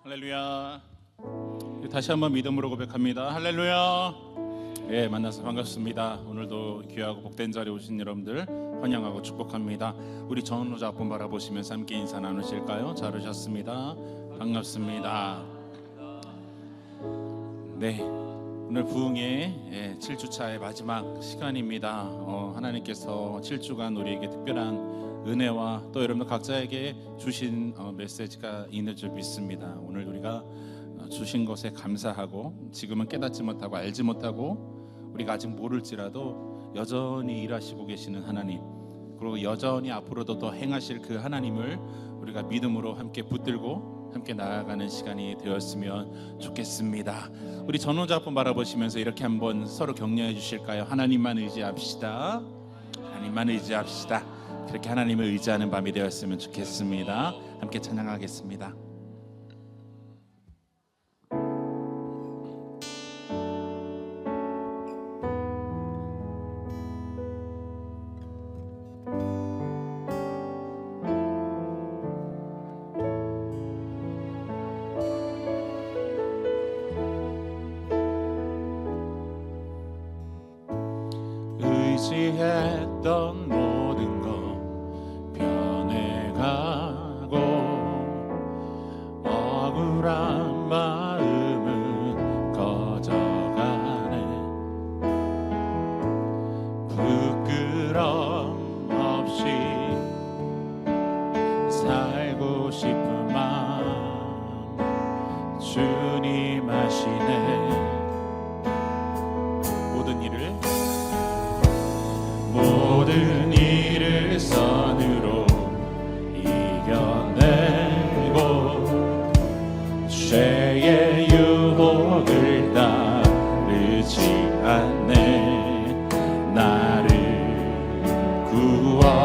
할렐루야. 다시 한번 믿음으로 고백합니다. 할렐루야. 예, 만나서 반갑습니다. 오늘도 귀하고 복된 자리에 오신 여러분들 환영하고 축복합니다. 우리 전호자 앞분 바라보시면서 함께 인사 나누실까요? 잘 오셨습니다. 반갑습니다. 네, 오늘 부흥의 7주차의 마지막 시간입니다. 하나님께서 7주간 우리에게 특별한 은혜와 또 여러분들 각자에게 주신 메시지가 있는 줄 믿습니다. 오늘 우리가 주신 것에 감사하고, 지금은 깨닫지 못하고 알지 못하고 우리가 아직 모를지라도 여전히 일하시고 계시는 하나님, 그리고 여전히 앞으로도 더 행하실 그 하나님을 우리가 믿음으로 함께 붙들고 함께 나아가는 시간이 되었으면 좋겠습니다. 우리 전호자 한번 바라보시면서 이렇게 한번 서로 격려해 주실까요? 하나님만 의지합시다. 하나님만 의지합시다. 그렇게 하나님을 의지하는 밤이 되었으면 좋겠습니다. 함께 찬양하겠습니다. 의지했던 모든 것 변해가고, 억울한 마음은 꺼져가네. 부끄럼 없이 살고 싶은 마음 주님 아시네. 모든 일을 선으로 이겨내고, 죄의 유혹을 따르지 않네. 나를 구원하신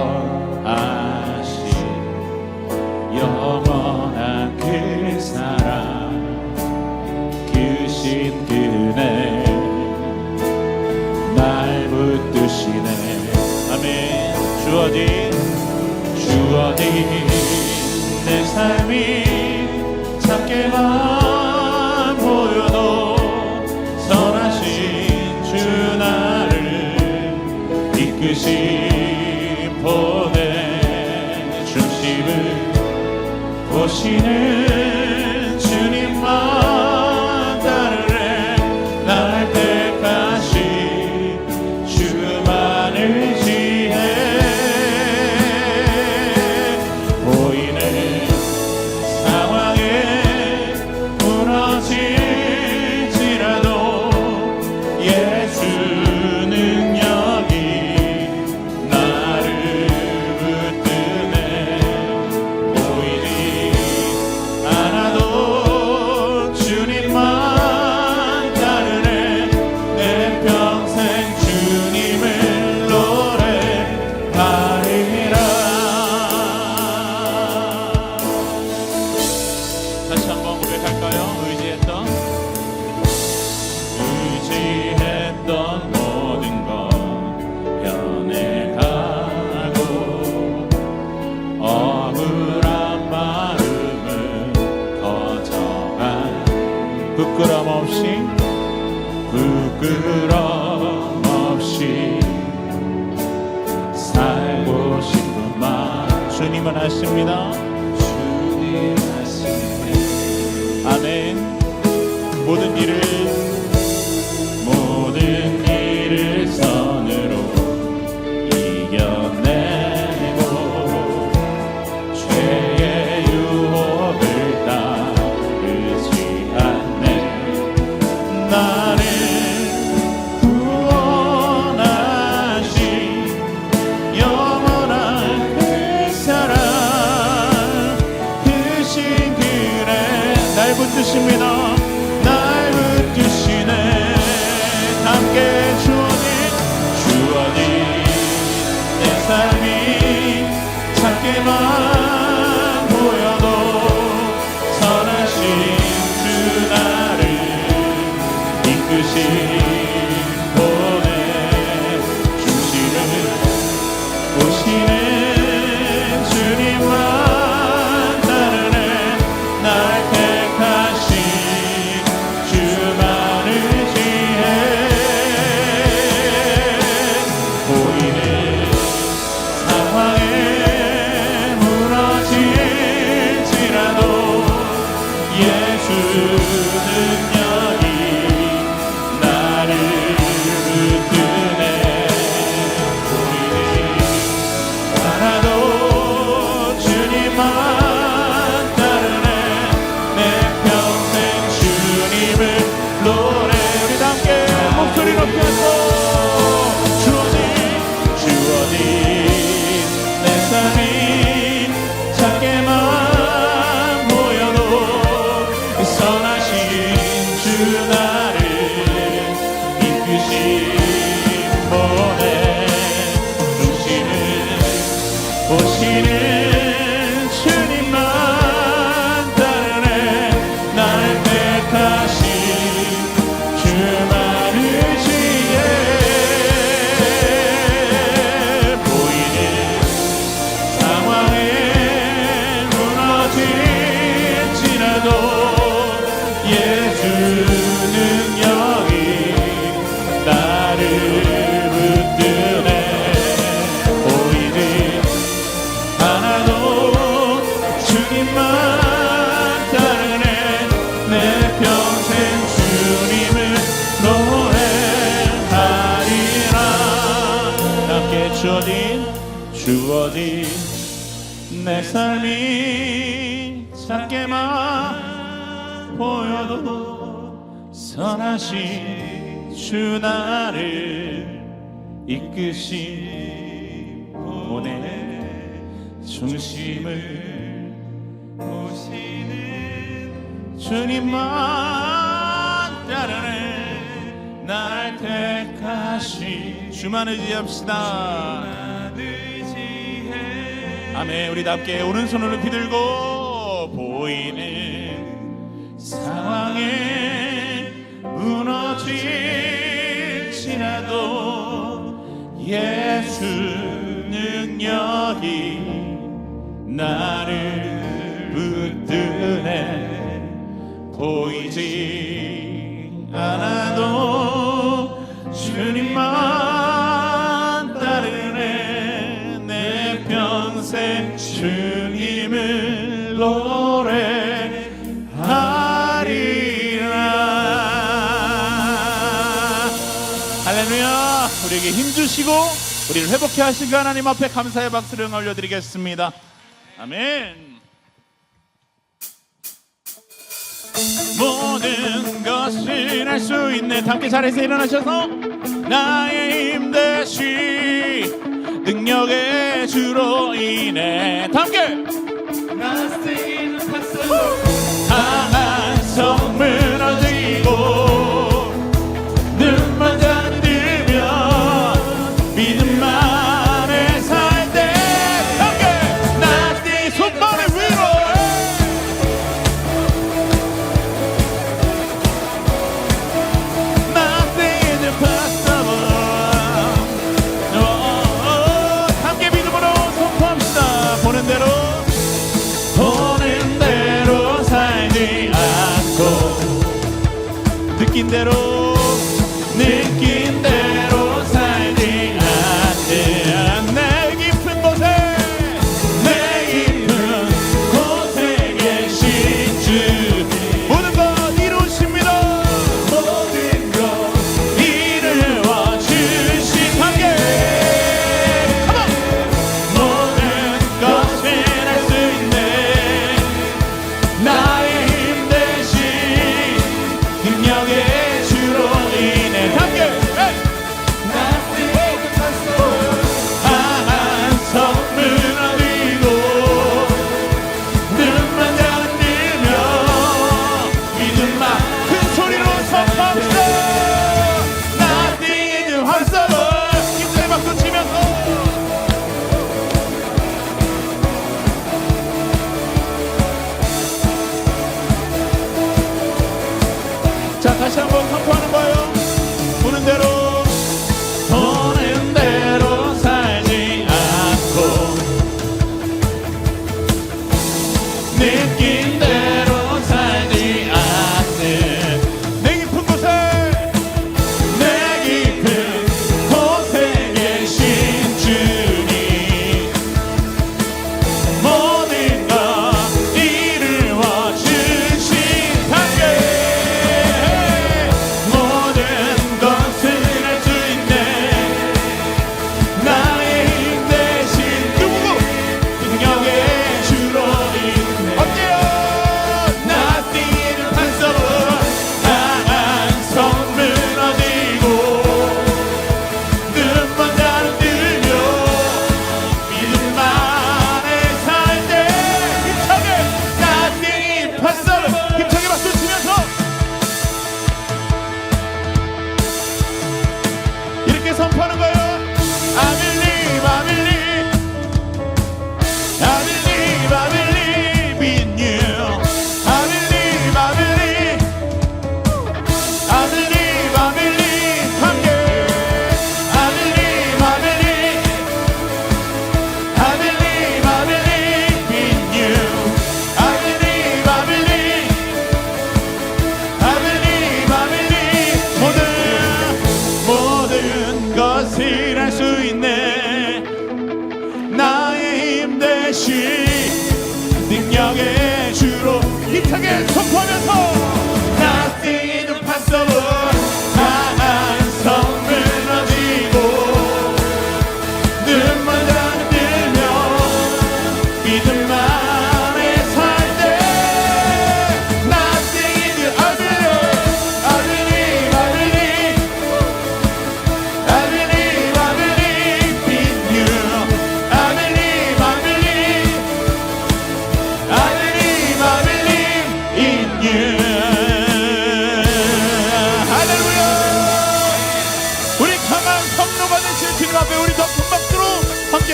영원한 그 사랑, 그 신 그네 날 붙드시네. 주어진 내 삶이 작게만 보여도 선하신 주 나를 이끄신 보내 중심을 보시는 주님만 따르네. 날 택하신 주만을 부끄럼 없이 살고 싶은 마음 주님은 아십니다. 주님 아시네. 아멘. 모든 일을 선으로 이겨내고, 죄의 유혹을 따르지 않네. 나를 구원하신 영원한 그 사랑, 그 신 그네 날 붙드십니다. 날 붙드시네. 함께 주어진 내 삶이 작게만 보여도 선하신 주 나를 이끄신 보내 중심을 보시는 주님만 따르네. 날 택하 주어진 내 삶이 작게만 보여도 선하신 주 나를 이끄신 본의 중심을 보시는 주님만 따르네. 날 택하신 주만 의지합시다. 아멘. 우리 답게 오른손을 높이 들고 보이는 상황에 무너질지라도 예수 능력이 나를 붙드네. 보이지 않아도 주님만 따르네. 내 평생 주님을 노래하리라. 할렐루야. 우리에게 힘주시고 우리를 회복케 하신 그 하나님 앞에 감사의 박수를 올려드리겠습니다. 아멘. 모든 것을 할 수 있네. 함께 자리에서 일어나셔서 나의 힘 대신 능력의 주로 인해 함께 강한 성 무너지고 눈만 잠들면 믿음 안에 살 때 함께 나의 손발을 위로 Nothing impossible. 함께 믿음으로 선포합시다. 보는 대로 보는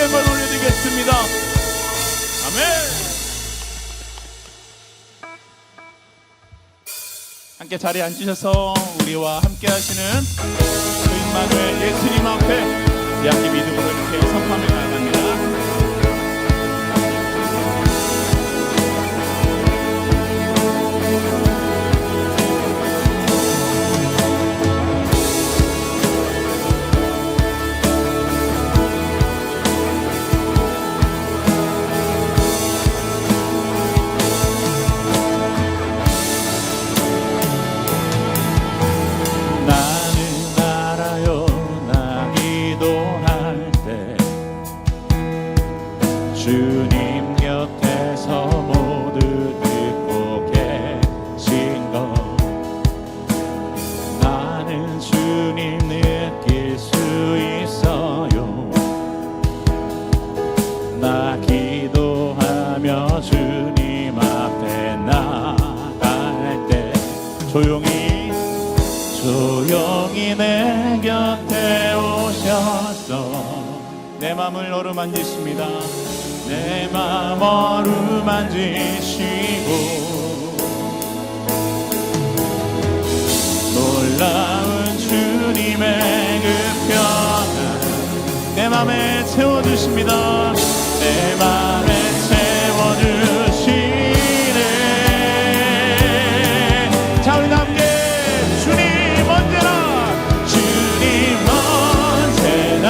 주님께 영광을 올려드리겠습니다. 아멘. 함께 자리에 앉으셔서 우리와 함께 하시는 그 임마누엘 예수님 앞에 약기 믿음으로 이렇게 선포하며 나아갑니다. 주님 곁에서 모두 듣고 계신 것 나는 주님 느낄 수 있어요. 나 기도하며 주님 앞에 나갈 때 조용히 내 곁에 오셔서 내 맘을 어루만지십니다. 내 맘 어루만지시고 놀라운 주님의 그 평안 내 맘에 채워주십니다. 내 맘에 채워주시네. 자 우리 함께 주님 언제나 주님 언제나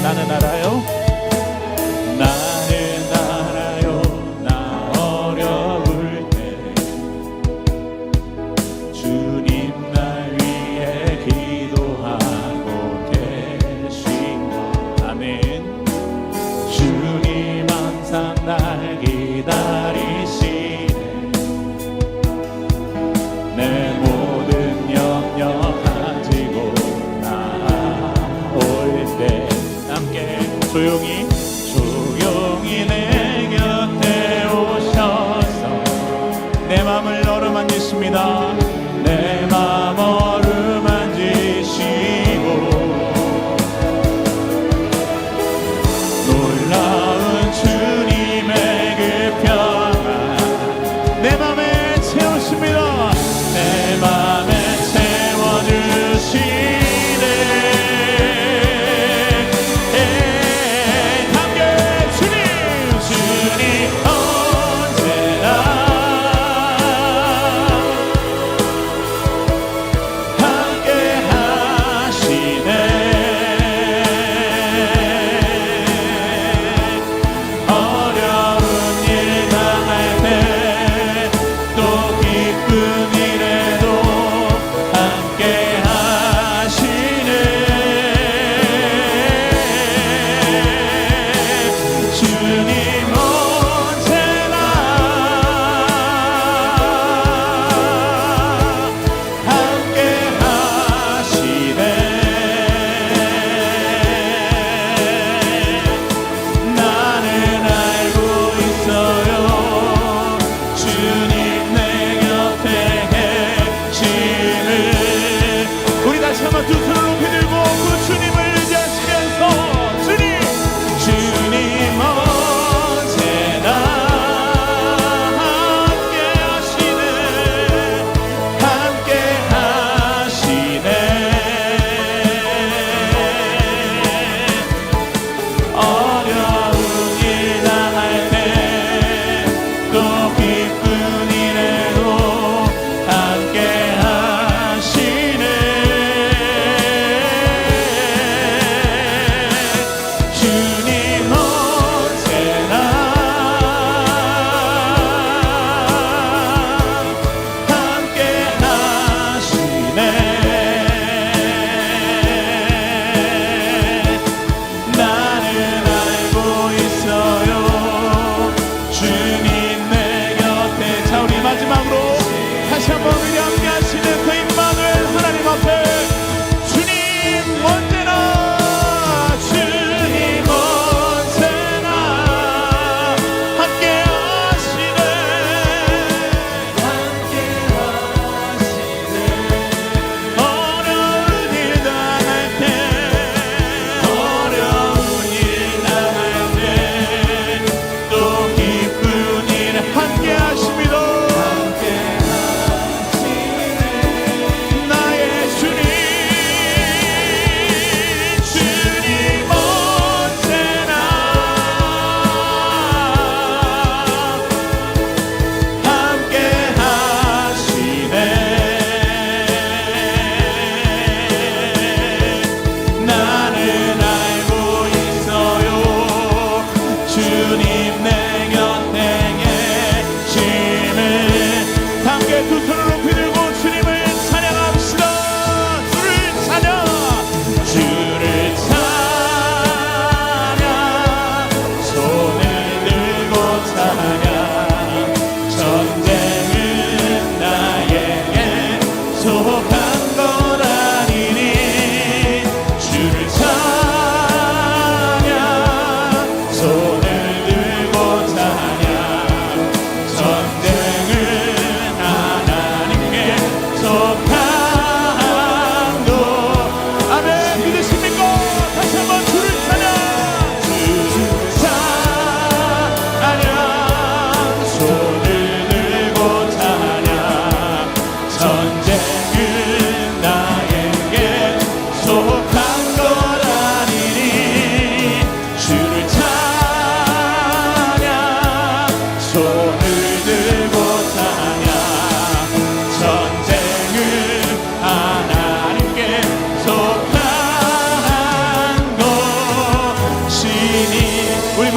나는 알아요. 나는 알아요. 나 어려울 때 주님 날 위해 기도하고 계신 것 아멘. 주님 항상 날 기다리시네. 내 모든 염려 가지고 나올 때 조용히 내 곁에 오셔서 내 맘을 어루만지십니다. 내 맘 어루만지시고 놀라운 주님의 그 평안 내 맘에 채우십니다. 내 맘에 채워주시네.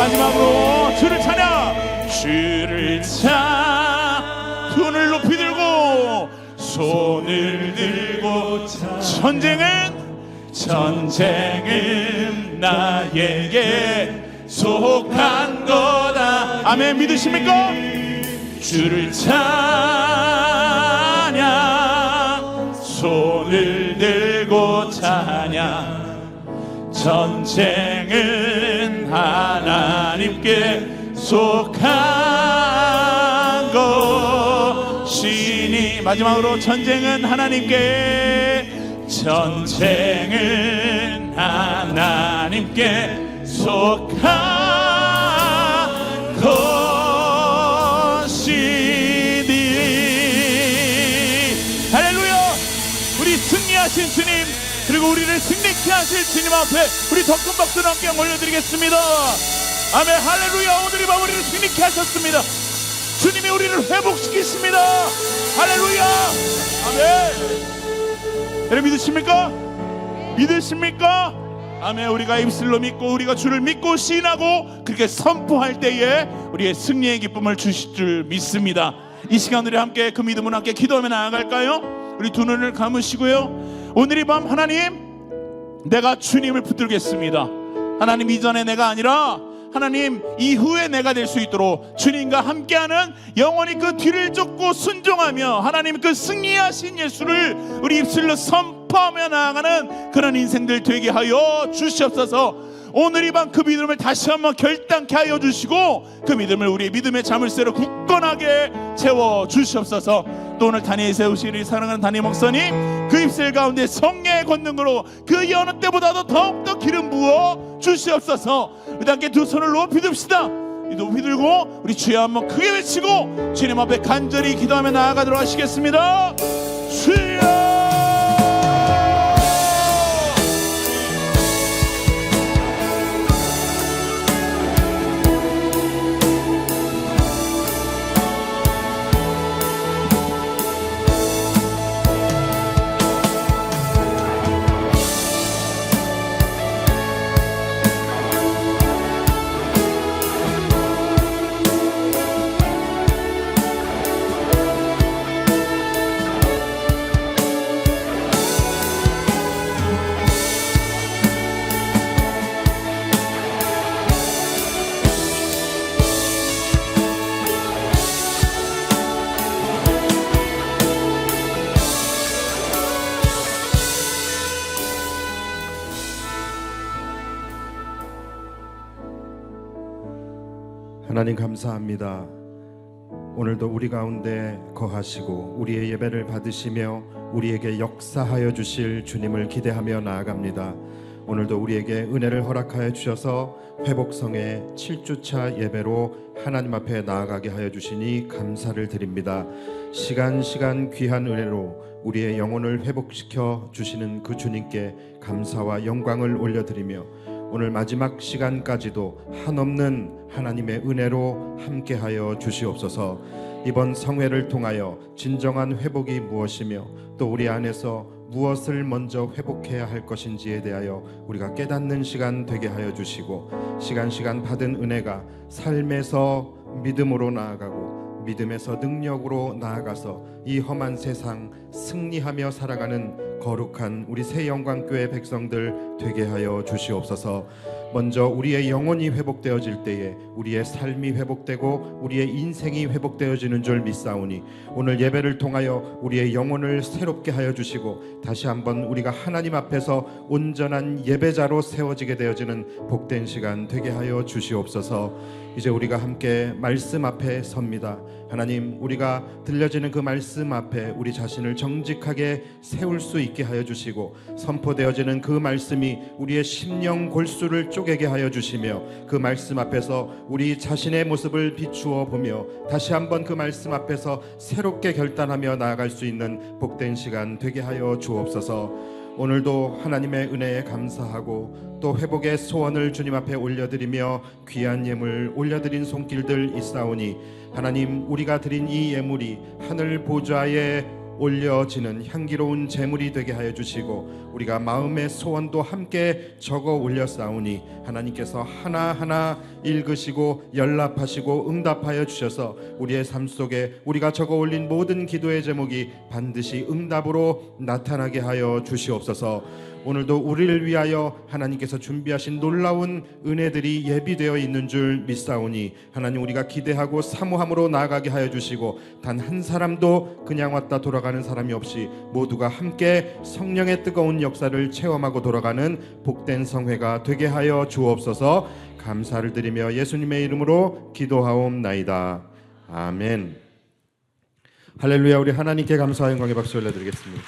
마지막으로 주를 찬양. 주를 찬양. 손을 높이 들고 손을 들고 전쟁은 나에게 속한 거다. 아멘. 믿으십니까? 주를 찬양. 손을 들고 찬양. 전쟁은 하나님께 속한 것이니. 마지막으로 전쟁은 하나님께 속한 것이니. 할렐루야. 우리 승리하신 주님, 그리고 우리를 승리케 하실 주님 앞에 우리 더 큰 박수를 함께 올려드리겠습니다. 아멘. 할렐루야. 오늘 이 밤 우리를 승리케 하셨습니다. 주님이 우리를 회복시키십니다. 할렐루야. 아멘. 여러분 믿으십니까? 믿으십니까? 아멘. 우리가 입술로 믿고 우리가 주를 믿고 시인하고 그렇게 선포할 때에 우리의 승리의 기쁨을 주실 줄 믿습니다. 이 시간 우리 함께 그 믿음을 함께 기도하며 나아갈까요? 우리 두 눈을 감으시고요. 오늘 이 밤 하나님, 내가 주님을 붙들겠습니다. 하나님, 이전에 내가 아니라 하나님 이후에 내가 될 수 있도록 주님과 함께하는 영원히 그 뒤를 쫓고 순종하며 하나님 그 승리하신 예수를 우리 입술로 선포하며 나아가는 그런 인생들 되게 하여 주시옵소서. 오늘 이 밤 그 믿음을 다시 한번 결단케 하여 주시고 그 믿음을 우리의 믿음의 자물쇠로 굳건하게 채워 주시옵소서. 또 오늘 단위에 세우신 우리 사랑하는 단위 목사님, 그 입술 가운데 성령의 권능으로 그 여느 때보다도 더욱더 기름 부어 주시옵소서. 우리 함께 두 손을 높이 듭시다. 높이 들고 우리 주여 한번 크게 외치고 주님 앞에 간절히 기도하며 나아가도록 하시겠습니다. 주여. 하나님 감사합니다. 오늘도 우리 가운데 거하시고 우리의 예배를 받으시며 우리에게 역사하여 주실 주님을 기대하며 나아갑니다. 오늘도 우리에게 은혜를 허락하여 주셔서 회복성의 7주차 예배로 하나님 앞에 나아가게 하여 주시니 감사를 드립니다. 시간 귀한 은혜로 우리의 영혼을 회복시켜 주시는 그 주님께 감사와 영광을 올려드리며 오늘 마지막 시간까지도 한없는 하나님의 은혜로 함께하여 주시옵소서. 이번 성회를 통하여 진정한 회복이 무엇이며 또 우리 안에서 무엇을 먼저 회복해야 할 것인지에 대하여 우리가 깨닫는 시간 되게 하여 주시고 시간 받은 은혜가 삶에서 믿음으로 나아가고 믿음에서 능력으로 나아가서 이 험한 세상 승리하며 살아가는 거룩한 우리 새영광교회 백성들 되게 하여 주시옵소서. 먼저 우리의 영혼이 회복되어질 때에 우리의 삶이 회복되고 우리의 인생이 회복되어지는 줄 믿사오니 오늘 예배를 통하여 우리의 영혼을 새롭게 하여 주시고 다시 한번 우리가 하나님 앞에서 온전한 예배자로 세워지게 되어지는 복된 시간 되게 하여 주시옵소서. 이제 우리가 함께 말씀 앞에 섭니다. 하나님, 우리가 들려지는 그 말씀 앞에 우리 자신을 정직하게 세울 수 있게 하여 주시고 선포되어지는 그 말씀이 우리의 심령 골수를 쪼개게 하여 주시며 그 말씀 앞에서 우리 자신의 모습을 비추어 보며 다시 한번 그 말씀 앞에서 새롭게 결단하며 나아갈 수 있는 복된 시간 되게 하여 주옵소서. 오늘도 하나님의 은혜에 감사하고 또 회복의 소원을 주님 앞에 올려드리며 귀한 예물 올려드린 손길들 있사오니 하나님, 우리가 드린 이 예물이 하늘 보좌에 올려지는 향기로운 제물이 되게 하여 주시고 우리가 마음의 소원도 함께 적어 올렸사오니 하나님께서 하나하나 읽으시고 연락하시고 응답하여 주셔서 우리의 삶 속에 우리가 적어 올린 모든 기도의 제목이 반드시 응답으로 나타나게 하여 주시옵소서. 오늘도 우리를 위하여 하나님께서 준비하신 놀라운 은혜들이 예비되어 있는 줄 믿사오니 하나님 우리가 기대하고 사모함으로 나아가게 하여 주시고 단 한 사람도 그냥 왔다 돌아가는 사람이 없이 모두가 함께 성령의 뜨거운 역사를 체험하고 돌아가는 복된 성회가 되게 하여 주옵소서. 감사를 드리며 예수님의 이름으로 기도하옵나이다. 아멘. 할렐루야. 우리 하나님께 감사와 영광의 박수 올려드리겠습니다.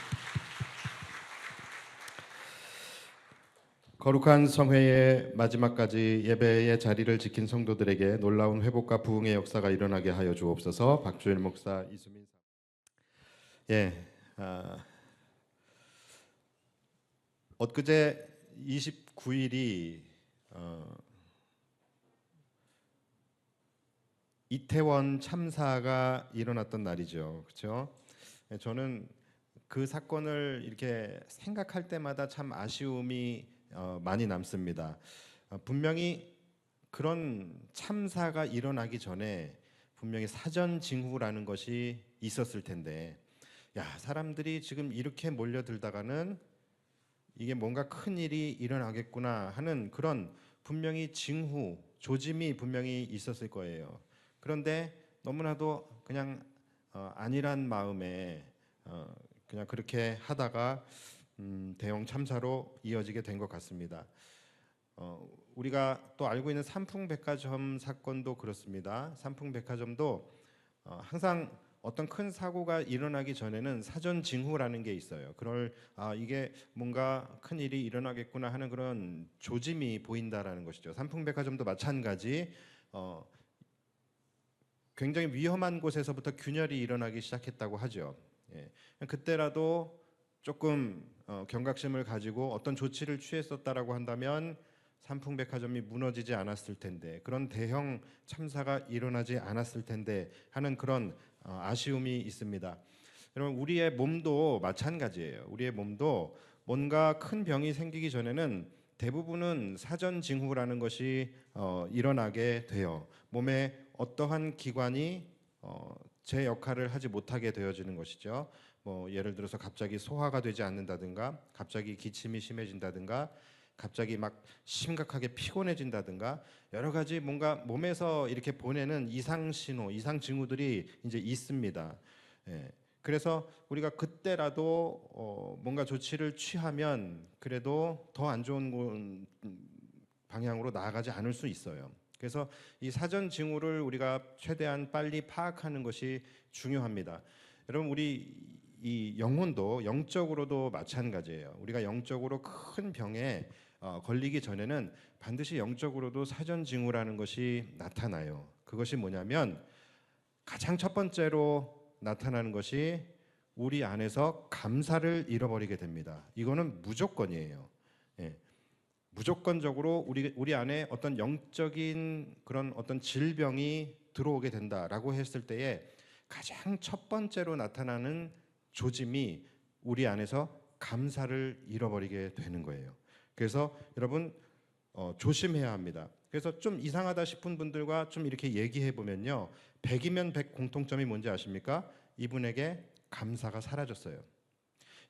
거룩한 성회의 마지막까지 예배의 자리를 지킨 성도들에게 놀라운 회복과 부흥의 역사가 일어나게 하여 주옵소서. 박주일 목사, 이수민 엊그제 29일이 이태원 참사가 일어났던 날이죠. 그렇죠? 저는 그 사건을 이렇게 생각할 때마다 참 아쉬움이 많이 남습니다. 분명히 그런 참사가 일어나기 전에 분명히 사전 징후라는 것이 있었을 텐데, 야, 사람들이 지금 이렇게 몰려들다가는 이게 뭔가 큰 일이 일어나겠구나 하는 그런 분명히 징후, 조짐이 분명히 있었을 거예요. 그런데 너무나도 그냥 안일한 마음에 그냥 그렇게 하다가 대형 참사로 이어지게 된 것 같습니다. 우리가 또 알고 있는 삼풍백화점 사건도 그렇습니다. 삼풍백화점도 항상 어떤 큰 사고가 일어나기 전에는 사전 징후라는 게 있어요. 이게 뭔가 큰 일이 일어나겠구나 하는 그런 조짐이 보인다라는 것이죠. 삼풍백화점도 마찬가지. 굉장히 위험한 곳에서부터 균열이 일어나기 시작했다고 하죠. 예. 그때라도 조금 경각심을 가지고 어떤 조치를 취했었다라고 한다면 삼풍백화점이 무너지지 않았을 텐데, 그런 대형 참사가 일어나지 않았을 텐데 하는 그런 아쉬움이 있습니다. 여러분, 우리의 몸도 마찬가지예요. 우리의 몸도 뭔가 큰 병이 생기기 전에는 대부분은 사전 징후라는 것이 일어나게 돼요. 몸에 어떠한 기관이 제 역할을 하지 못하게 되어지는 것이죠. 예를 들어서 갑자기 소화가 되지 않는다든가, 갑자기 기침이 심해진다든가, 갑자기 막 심각하게 피곤해진다든가, 여러 가지 뭔가 몸에서 이렇게 보내는 이상 신호, 이상 징후들이 이제 있습니다. 예. 그래서 우리가 그때라도 뭔가 조치를 취하면 그래도 더 안 좋은 방향으로 나아가지 않을 수 있어요. 그래서 이 사전 징후를 우리가 최대한 빨리 파악하는 것이 중요합니다. 여러분, 우리 이 영혼도 영적으로도 마찬가지예요. 우리가 영적으로 큰 병에 걸리기 전에는 반드시 영적으로도 사전 징후라는 것이 나타나요. 그것이 뭐냐면 가장 첫 번째로 나타나는 것이 우리 안에서 감사를 잃어버리게 됩니다. 이거는 무조건이에요. 예. 무조건적으로 우리 안에 어떤 영적인 그런 어떤 질병이 들어오게 된다라고 했을 때에 가장 첫 번째로 나타나는 조짐이 우리 안에서 감사를 잃어버리게 되는 거예요. 그래서 여러분 조심해야 합니다. 그래서 좀 이상하다 싶은 분들과 좀 이렇게 얘기해 보면요, 100이면 100 공통점이 뭔지 아십니까? 이분에게 감사가 사라졌어요.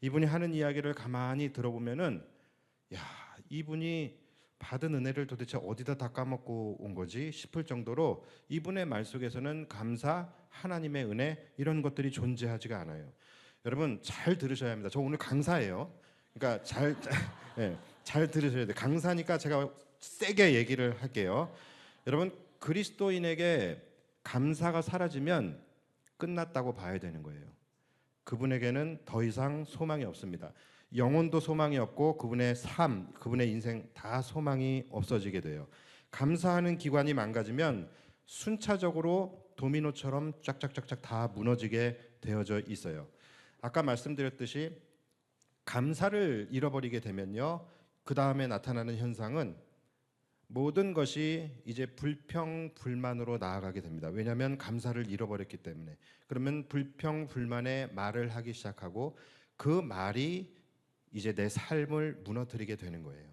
이분이 하는 이야기를 가만히 들어보면은, 야, 이분이 받은 은혜를 도대체 어디다 다 까먹고 온 거지 싶을 정도로 이분의 말 속에서는 감사, 하나님의 은혜 이런 것들이 존재하지가 않아요. 여러분 잘 들으셔야 합니다. 저 오늘 강사예요. 그러니까 잘 들으셔야 돼요. 강사니까 제가 세게 얘기를 할게요. 여러분, 그리스도인에게 감사가 사라지면 끝났다고 봐야 되는 거예요. 그분에게는 더 이상 소망이 없습니다. 영혼도 소망이 없고 그분의 삶, 그분의 인생 다 소망이 없어지게 돼요. 감사하는 기관이 망가지면 순차적으로 도미노처럼 쫙쫙쫙쫙 다 무너지게 되어져 있어요. 아까 말씀드렸듯이 감사를 잃어버리게 되면요, 그 다음에 나타나는 현상은 모든 것이 이제 불평 불만으로 나아가게 됩니다. 왜냐하면 감사를 잃어버렸기 때문에. 그러면 불평 불만의 말을 하기 시작하고 그 말이 이제 내 삶을 무너뜨리게 되는 거예요.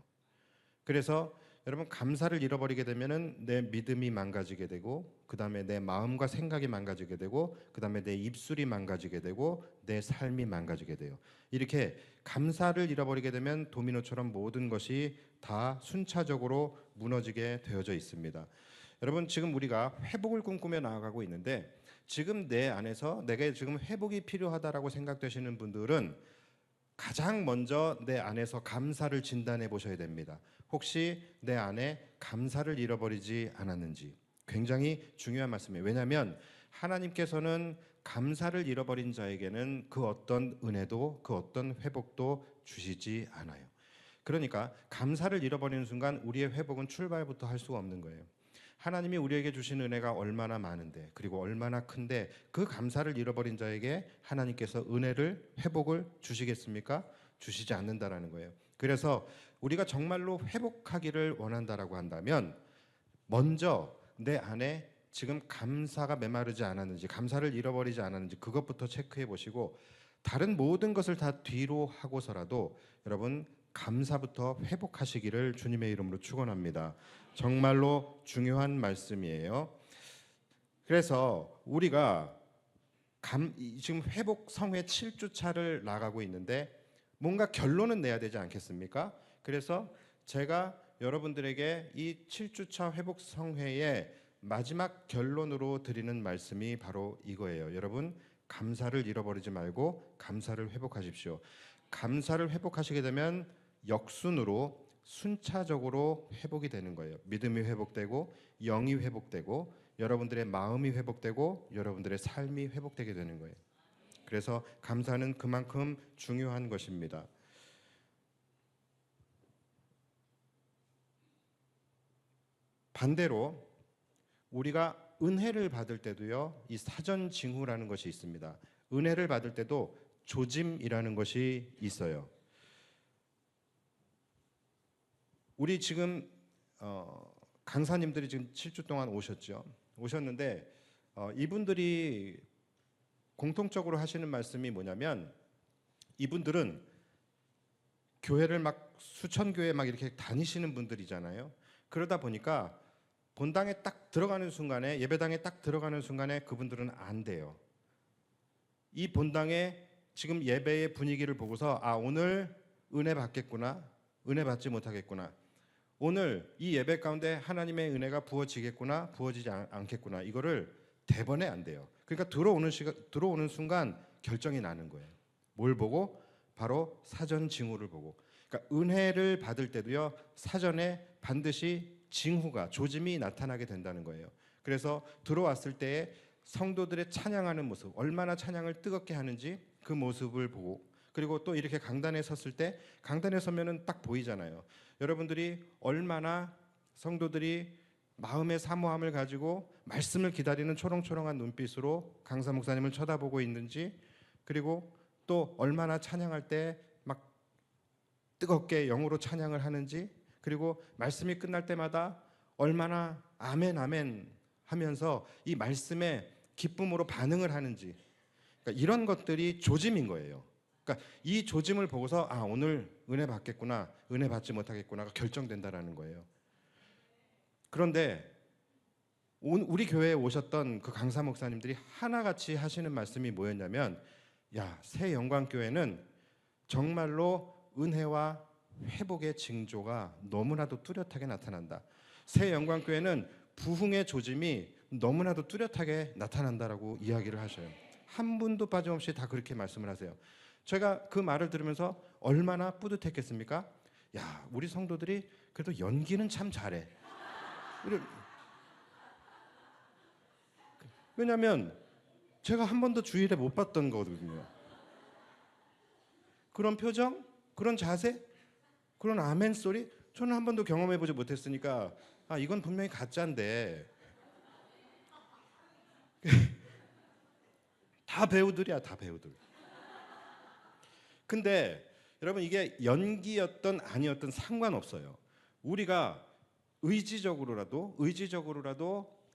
그래서 여러분, 감사를 잃어버리게 되면은 내 믿음이 망가지게 되고, 그 다음에 내 마음과 생각이 망가지게 되고, 그 다음에 내 입술이 망가지게 되고, 내 삶이 망가지게 돼요. 이렇게 감사를 잃어버리게 되면 도미노처럼 모든 것이 다 순차적으로 무너지게 되어져 있습니다. 여러분, 지금 우리가 회복을 꿈꾸며 나아가고 있는데, 지금 내 안에서 내가 지금 회복이 필요하다라고 생각되시는 분들은 가장 먼저 내 안에서 감사를 진단해 보셔야 됩니다. 혹시 내 안에 감사를 잃어버리지 않았는지. 굉장히 중요한 말씀이에요. 왜냐하면 하나님께서는 감사를 잃어버린 자에게는 그 어떤 은혜도 그 어떤 회복도 주시지 않아요. 그러니까 감사를 잃어버리는 순간 우리의 회복은 출발부터 할 수가 없는 거예요. 하나님이 우리에게 주신 은혜가 얼마나 많은데, 그리고 얼마나 큰데, 그 감사를 잃어버린 자에게 하나님께서 은혜를, 회복을 주시겠습니까? 주시지 않는다라는 거예요. 그래서 우리가 정말로 회복하기를 원한다라고 한다면 먼저 내 안에 지금 감사가 메마르지 않았는지, 감사를 잃어버리지 않았는지 그것부터 체크해 보시고, 다른 모든 것을 다 뒤로 하고서라도 여러분 감사부터 회복하시기를 주님의 이름으로 축원합니다. 정말로 중요한 말씀이에요. 그래서 우리가 지금 회복 성회 7주 차를 나가고 있는데 뭔가 결론은 내야 되지 않겠습니까? 그래서 제가 여러분들에게 이 7주 차 회복 성회의 마지막 결론으로 드리는 말씀이 바로 이거예요. 여러분, 감사를 잃어버리지 말고 감사를 회복하십시오. 감사를 회복하시게 되면 역순으로 순차적으로 회복이 되는 거예요. 믿음이 회복되고, 영이 회복되고, 여러분들의 마음이 회복되고, 여러분들의 삶이 회복되게 되는 거예요. 그래서 감사는 그만큼 중요한 것입니다. 반대로 우리가 은혜를 받을 때도요, 이 사전 징후라는 것이 있습니다. 은혜를 받을 때도 조짐이라는 것이 있어요. 우리 지금 강사님들이 지금 7주 동안 오셨는데 이분들이 공통적으로 하시는 말씀이 뭐냐면, 이분들은 교회를 막 수천 교회 막 이렇게 다니시는 분들이잖아요. 그러다 보니까 본당에 딱 들어가는 순간에, 예배당에 딱 들어가는 순간에 그분들은 안 돼요. 이 본당에 지금 예배의 분위기를 보고서 오늘 은혜 받겠구나, 은혜 받지 못하겠구나, 오늘 이 예배 가운데 하나님의 은혜가 부어지겠구나, 부어지지 않겠구나, 이거를 대번에 안 돼요. 그러니까 들어오는 순간 결정이 나는 거예요. 뭘 보고? 바로 사전 징후를 보고. 그러니까 은혜를 받을 때도요, 사전에 반드시 징후가, 조짐이 나타나게 된다는 거예요. 그래서 들어왔을 때에 성도들의 찬양하는 모습, 얼마나 찬양을 뜨겁게 하는지 그 모습을 보고, 그리고 또 이렇게 강단에 섰을 때, 강단에 서면은 딱 보이잖아요. 여러분들이 얼마나 성도들이 마음의 사모함을 가지고 말씀을 기다리는 초롱초롱한 눈빛으로 강사 목사님을 쳐다보고 있는지, 그리고 또 얼마나 찬양할 때 막 뜨겁게 영으로 찬양을 하는지, 그리고 말씀이 끝날 때마다 얼마나 아멘 아멘 하면서 이 말씀에 기쁨으로 반응을 하는지, 그러니까 이런 것들이 조짐인 거예요. 그러니까 이 조짐을 보고서 오늘 은혜 받겠구나, 은혜 받지 못하겠구나가 결정된다라는 거예요. 그런데 우리 교회에 오셨던 그 강사 목사님들이 하나같이 하시는 말씀이 뭐였냐면, 새 영광교회는 정말로 은혜와 회복의 징조가 너무나도 뚜렷하게 나타난다. 새 영광교회는 부흥의 조짐이 너무나도 뚜렷하게 나타난다라고 이야기를 하셔요. 한 분도 빠짐없이 다 그렇게 말씀을 하세요. 제가 그 말을 들으면서 얼마나 뿌듯했겠습니까? 우리 성도들이 그래도 연기는 참 잘해. 왜냐하면 제가 한 번도 주일에 못 봤던 거거든요. 그런 표정, 그런 자세, 그런 아멘 소리, 저는 한 번도 경험해보지 못했으니까 이건 분명히 가짜인데 다 배우들이야, 다 배우들. 근데 여러분, 이게 연기였던 아니었던 상관없어요. 우리가 의지적으로라도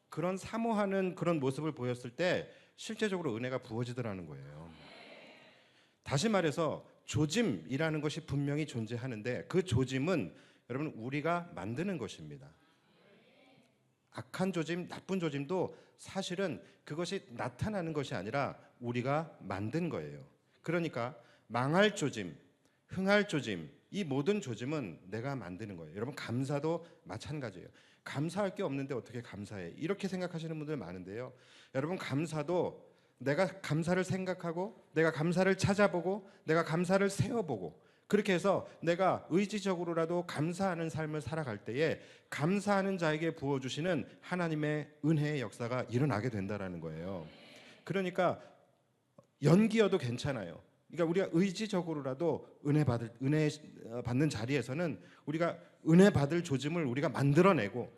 그런 사모하는 그런 모습을 보였을 때 실제적으로 은혜가 부어지더라는 거예요. 다시 말해서 조짐이라는 것이 분명히 존재하는데 그 조짐은 여러분 우리가 만드는 것입니다. 악한 조짐, 나쁜 조짐도 사실은 그것이 나타나는 것이 아니라 우리가 만든 거예요. 그러니까 망할 조짐, 흥할 조짐, 이 모든 조짐은 내가 만드는 거예요. 여러분 감사도 마찬가지예요. 감사할 게 없는데 어떻게 감사해? 이렇게 생각하시는 분들 많은데요. 여러분 감사도 내가 감사를 생각하고 내가 감사를 찾아보고 내가 감사를 세워보고 그렇게 해서 내가 의지적으로라도 감사하는 삶을 살아갈 때에 감사하는 자에게 부어주시는 하나님의 은혜의 역사가 일어나게 된다라는 거예요. 그러니까 연기여도 괜찮아요. 그러니까 우리가 의지적으로라도 은혜 받는 자리에서는 우리가 은혜 받을 조짐을 우리가 만들어내고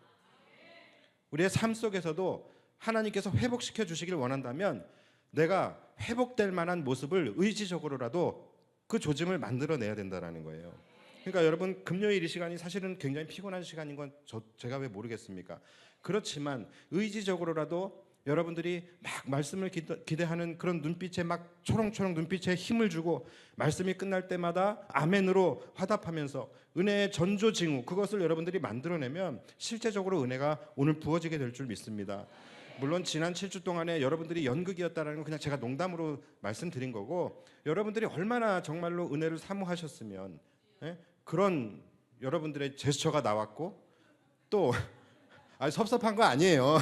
우리의 삶 속에서도 하나님께서 회복시켜 주시길 원한다면 내가 회복될 만한 모습을 의지적으로라도 그 조짐을 만들어내야 된다라는 거예요. 그러니까 여러분 금요일 이 시간이 사실은 굉장히 피곤한 시간인 건 제가 왜 모르겠습니까? 그렇지만 의지적으로라도 여러분들이 막 말씀을 기대하는 그런 눈빛에 막 초롱초롱 눈빛에 힘을 주고 말씀이 끝날 때마다 아멘으로 화답하면서 은혜의 전조징후 그것을 여러분들이 만들어내면 실제적으로 은혜가 오늘 부어지게 될 줄 믿습니다. 물론 지난 7주 동안에 여러분들이 연극이었다는 건 그냥 제가 농담으로 말씀드린 거고 여러분들이 얼마나 정말로 은혜를 사모하셨으면 그런 여러분들의 제스처가 나왔고 또 섭섭한 거 아니에요.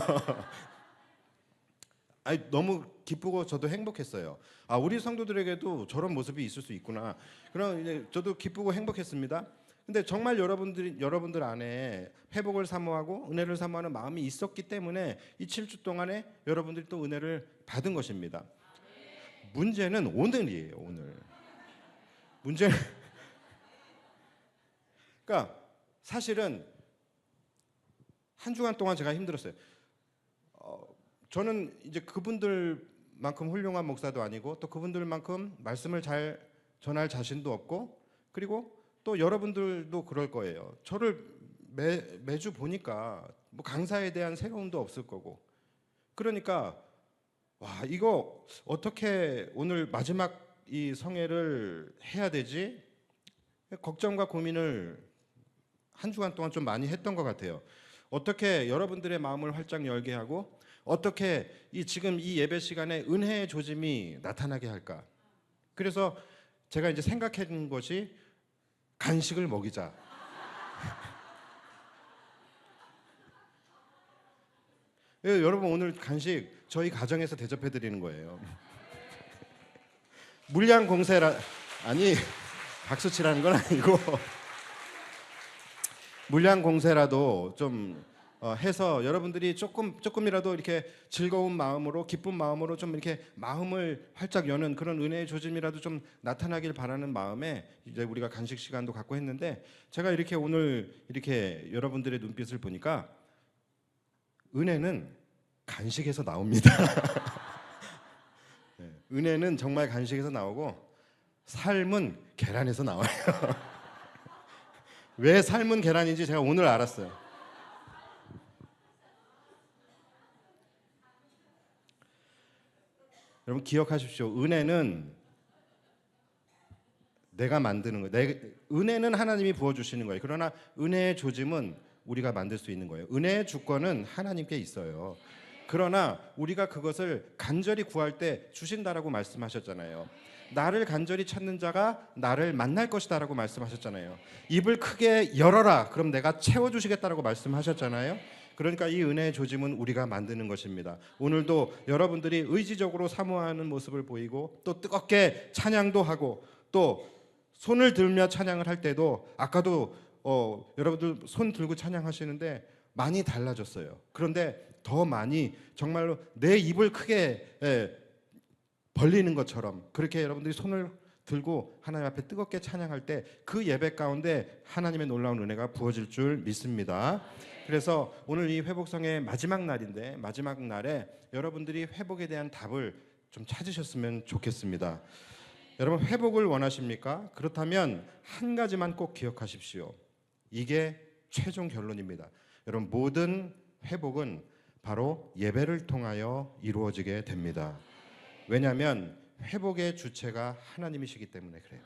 너무 기쁘고 저도 행복했어요. 우리 성도들에게도 저런 모습이 있을 수 있구나. 그럼 이제 저도 기쁘고 행복했습니다. 근데 정말 여러분들 안에 회복을 사모하고 은혜를 사모하는 마음이 있었기 때문에 이 7주 동안에 여러분들이 또 은혜를 받은 것입니다. 문제는 오늘이에요. 오늘 문제는 그러니까 사실은 한 주간 동안 제가 힘들었어요. 저는 이제 그분들만큼 훌륭한 목사도 아니고 또 그분들만큼 말씀을 잘 전할 자신도 없고 그리고 또 여러분들도 그럴 거예요. 저를 매주 보니까 뭐 강사에 대한 새로움도 없을 거고 그러니까 이거 어떻게 오늘 마지막 이 성회를 해야 되지? 걱정과 고민을 한 주간 동안 좀 많이 했던 것 같아요. 어떻게 여러분들의 마음을 활짝 열게 하고 어떻게 지금 이 예배 시간에 은혜의 조짐이 나타나게 할까? 그래서 제가 이제 생각한 것이 간식을 먹이자. 여러분 오늘 간식 저희 가정에서 대접해 드리는 거예요. 물량 공세라 아니 박수 치라는 건 아니고 물량 공세라도 좀 해서 여러분들이 조금이라도 이렇게 즐거운 마음으로 기쁜 마음으로 좀 이렇게 마음을 활짝 여는 그런 은혜의 조짐이라도 좀 나타나길 바라는 마음에 이제 우리가 간식 시간도 갖고 했는데 제가 이렇게 오늘 이렇게 여러분들의 눈빛을 보니까 은혜는 간식에서 나옵니다. 네, 은혜는 정말 간식에서 나오고 삶은 계란에서 나와요. 왜 삶은 계란인지 제가 오늘 알았어요. 여러분 기억하십시오. 은혜는 내가 만드는 거예요. 은혜는 하나님이 부어주시는 거예요. 그러나 은혜의 조짐은 우리가 만들 수 있는 거예요. 은혜의 주권은 하나님께 있어요. 그러나 우리가 그것을 간절히 구할 때 주신다라고 말씀하셨잖아요. 나를 간절히 찾는 자가 나를 만날 것이다라고 말씀하셨잖아요. 입을 크게 열어라. 그럼 내가 채워주시겠다라고 말씀하셨잖아요. 그러니까 이 은혜의 조짐은 우리가 만드는 것입니다. 오늘도 여러분들이 의지적으로 사모하는 모습을 보이고 또 뜨겁게 찬양도 하고 또 손을 들며 찬양을 할 때도 아까도 여러분들 손 들고 찬양하시는데 많이 달라졌어요. 그런데 더 많이 정말로 내 입을 크게 벌리는 것처럼 그렇게 여러분들이 손을 들고 하나님 앞에 뜨겁게 찬양할 때 그 예배 가운데 하나님의 놀라운 은혜가 부어질 줄 믿습니다. 그래서 오늘 이 회복성의 마지막 날인데 마지막 날에 여러분들이 회복에 대한 답을 좀 찾으셨으면 좋겠습니다. 여러분 회복을 원하십니까? 그렇다면 한 가지만 꼭 기억하십시오. 이게 최종 결론입니다. 여러분 모든 회복은 바로 예배를 통하여 이루어지게 됩니다. 왜냐하면 회복의 주체가 하나님이시기 때문에 그래요.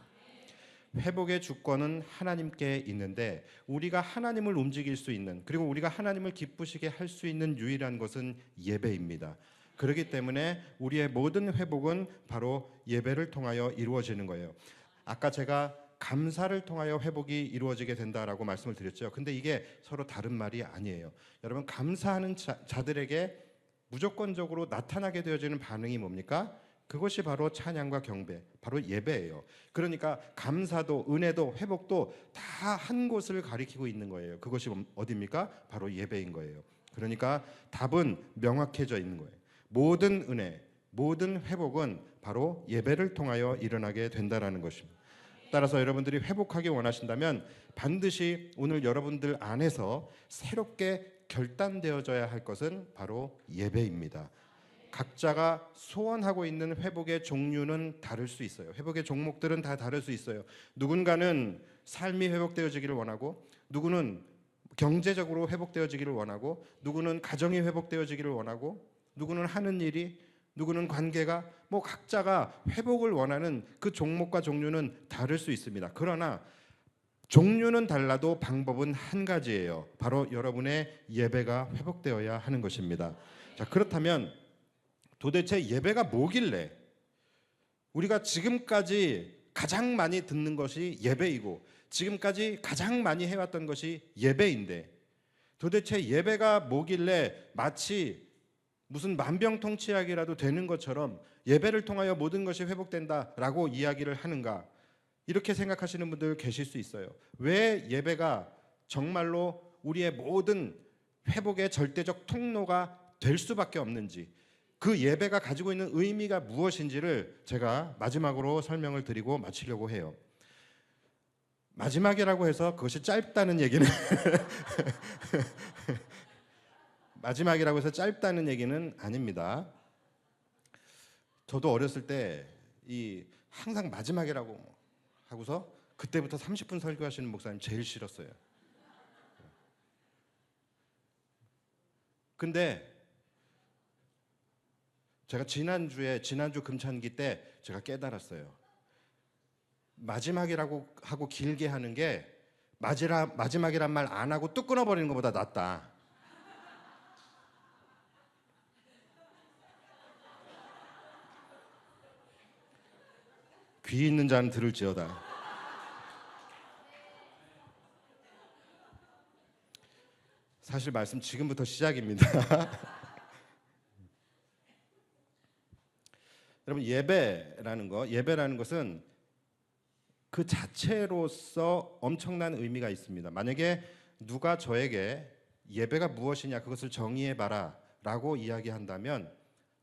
회복의 주권은 하나님께 있는데 우리가 하나님을 움직일 수 있는, 그리고 우리가 하나님을 기쁘시게 할 수 있는 유일한 것은 예배입니다. 그렇기 때문에 우리의 모든 회복은 바로 예배를 통하여 이루어지는 거예요. 아까 제가 감사를 통하여 회복이 이루어지게 된다라고 말씀을 드렸죠. 근데 이게 서로 다른 말이 아니에요. 여러분, 감사하는 자들에게 무조건적으로 나타나게 되어지는 반응이 뭡니까? 그것이 바로 찬양과 경배, 바로 예배예요. 그러니까 감사도 은혜도 회복도 다 한 곳을 가리키고 있는 거예요. 그것이 어디입니까? 바로 예배인 거예요. 그러니까 답은 명확해져 있는 거예요. 모든 은혜, 모든 회복은 바로 예배를 통하여 일어나게 된다라는 것입니다. 따라서 여러분들이 회복하기 원하신다면 반드시 오늘 여러분들 안에서 새롭게 결단되어져야 할 것은 바로 예배입니다. 각자가 소원하고 있는 회복의 종류는 다를 수 있어요. 회복의 종목들은 다 다를 수 있어요. 누군가는 삶이 회복되어지기를 원하고, 누구는 경제적으로 회복되어지기를 원하고, 누구는 가정이 회복되어지기를 원하고, 누구는 하는 일이, 누구는 관계가, 각자가 회복을 원하는 그 종목과 종류는 다를 수 있습니다. 그러나 종류는 달라도 방법은 한 가지예요. 바로 여러분의 예배가 회복되어야 하는 것입니다. 자, 그렇다면 도대체 예배가 뭐길래 우리가 지금까지 가장 많이 듣는 것이 예배이고 지금까지 가장 많이 해왔던 것이 예배인데, 도대체 예배가 뭐길래 마치 무슨 만병통치약이라도 되는 것처럼 예배를 통하여 모든 것이 회복된다라고 이야기를 하는가, 이렇게 생각하시는 분들 계실 수 있어요. 왜 예배가 정말로 우리의 모든 회복의 절대적 통로가 될 수밖에 없는지, 그 예배가 가지고 있는 의미가 무엇인지를 제가 마지막으로 설명을 드리고 마치려고 해요. 마지막이라고 해서 그것이 짧다는 얘기는 마지막이라고 해서 짧다는 얘기는 아닙니다. 저도 어렸을 때 항상 마지막이라고 하고서 그때부터 30분 설교하시는 목사님 제일 싫었어요. 근데 제가 지난주 금찬기 때 제가 깨달았어요. 마지막이라고 하고 길게 하는 게 마지막이란 말 안 하고 뚝 끊어버리는 것보다 낫다. 귀 있는 자는 들을지어다. 사실 말씀 지금부터 시작입니다. 여러분, 예배라는 것은 그 자체로서 엄청난 의미가 있습니다. 만약에 누가 저에게 예배가 무엇이냐 그것을 정의해봐라 라고 이야기한다면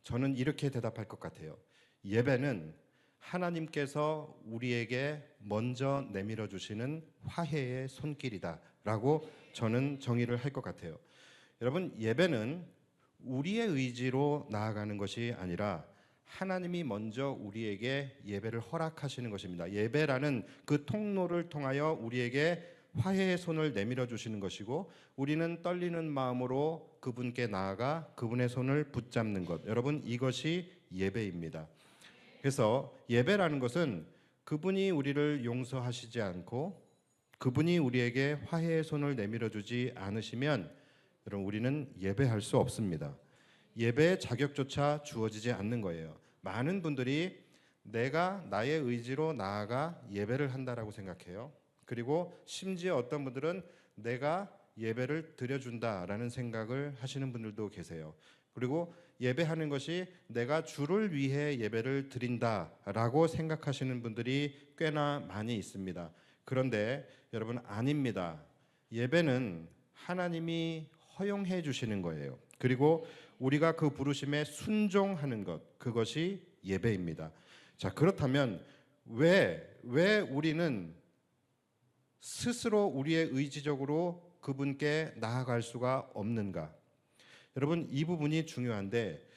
저는 이렇게 대답할 것 같아요. 예배는 하나님께서 우리에게 먼저 내밀어 주시는 화해의 손길이다 라고 저는 정의를 할 것 같아요. 여러분, 예배는 우리의 의지로 나아가는 것이 아니라 하나님이 먼저 우리에게 예배를 허락하시는 것입니다. 예배라는 그 통로를 통하여 우리에게 화해의 손을 내밀어 주시는 것이고, 우리는 떨리는 마음으로 그분께 나아가 그분의 손을 붙잡는 것, 여러분, 이것이 예배입니다. 그래서 예배라는 것은 그분이 우리를 용서하시지 않고 그분이 우리에게 화해의 손을 내밀어 주지 않으시면 여러분, 우리는 예배할 수 없습니다. 예배의 자격조차 주어지지 않는 거예요. 많은 분들이 내가 나의 의지로 나아가 예배를 한다라고 생각해요. 그리고 심지어 어떤 분들은 내가 예배를 드려준다라는 생각을 하시는 분들도 계세요. 그리고 예배하는 것이 내가 주를 위해 예배를 드린다라고 생각하시는 분들이 꽤나 많이 있습니다. 그런데 여러분, 아닙니다. 예배는 하나님이 허용해 주시는 거예요. 그리고 우리가 그 부르심에 순종하는 것, 그것이 예배입니다. 자, 그렇다면 왜 우리는 스스로 우리의 의지적으로 그분께 나아갈 수가 없는가? 여러분, 이 부분이 중요한데,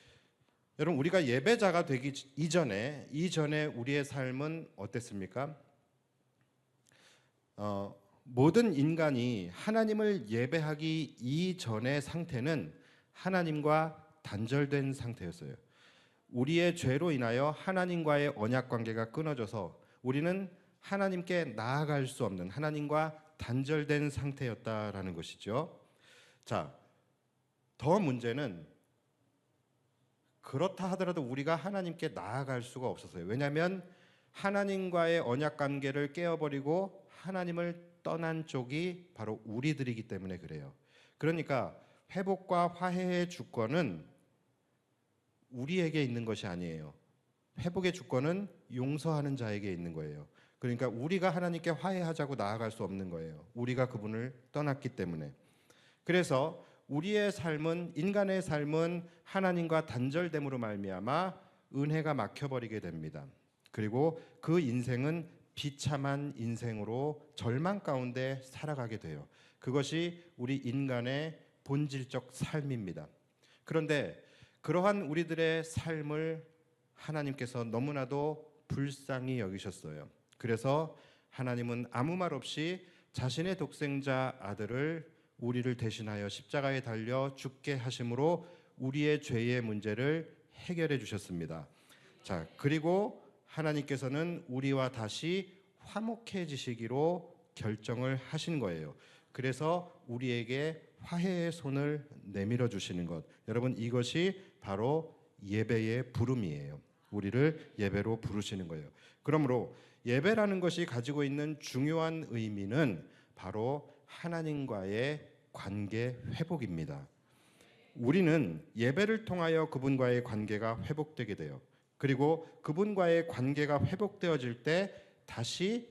여러분, 우리가 예배자가 되기 이전에 우리의 삶은 어땠습니까? 모든 인간이 하나님을 예배하기 이전의 상태는 하나님과 단절된 상태였어요. 우리의 죄로 인하여 하나님과의 언약 관계가 끊어져서 우리는 하나님께 나아갈 수 없는, 하나님과 단절된 상태였다라는 것이죠. 자, 더 문제는 그렇다 하더라도 우리가 하나님께 나아갈 수가 없었어요. 왜냐하면 하나님과의 언약 관계를 깨어버리고 하나님을 떠난 쪽이 바로 우리들이기 때문에 그래요. 그러니까 회복과 화해의 주권은 우리에게 있는 것이 아니에요. 회복의 주권은 용서하는 자에게 있는 거예요. 그러니까 우리가 하나님께 화해하자고 나아갈 수 없는 거예요. 우리가 그분을 떠났기 때문에. 그래서 우리의 삶은, 인간의 삶은 하나님과 단절됨으로 말미암아 은혜가 막혀버리게 됩니다. 그리고 그 인생은 비참한 인생으로 절망 가운데 살아가게 돼요. 그것이 우리 인간의 본질적 삶입니다. 그런데 그러한 우리들의 삶을 하나님께서 너무나도 불쌍히 여기셨어요. 그래서 하나님은 아무 말 없이 자신의 독생자 아들을 우리를 대신하여 십자가에 달려 죽게 하심으로 우리의 죄의 문제를 해결해 주셨습니다. 자, 그리고 하나님께서는 우리와 다시 화목해지시기로 결정을 하신 거예요. 그래서 우리에게 화해의 손을 내밀어 주시는 것, 여러분, 이것이 바로 예배의 부름이에요. 우리를 예배로 부르시는 거예요. 그러므로 예배라는 것이 가지고 있는 중요한 의미는 바로 하나님과의 관계 회복입니다. 우리는 예배를 통하여 그분과의 관계가 회복되게 돼요. 그리고 그분과의 관계가 회복되어질 때 다시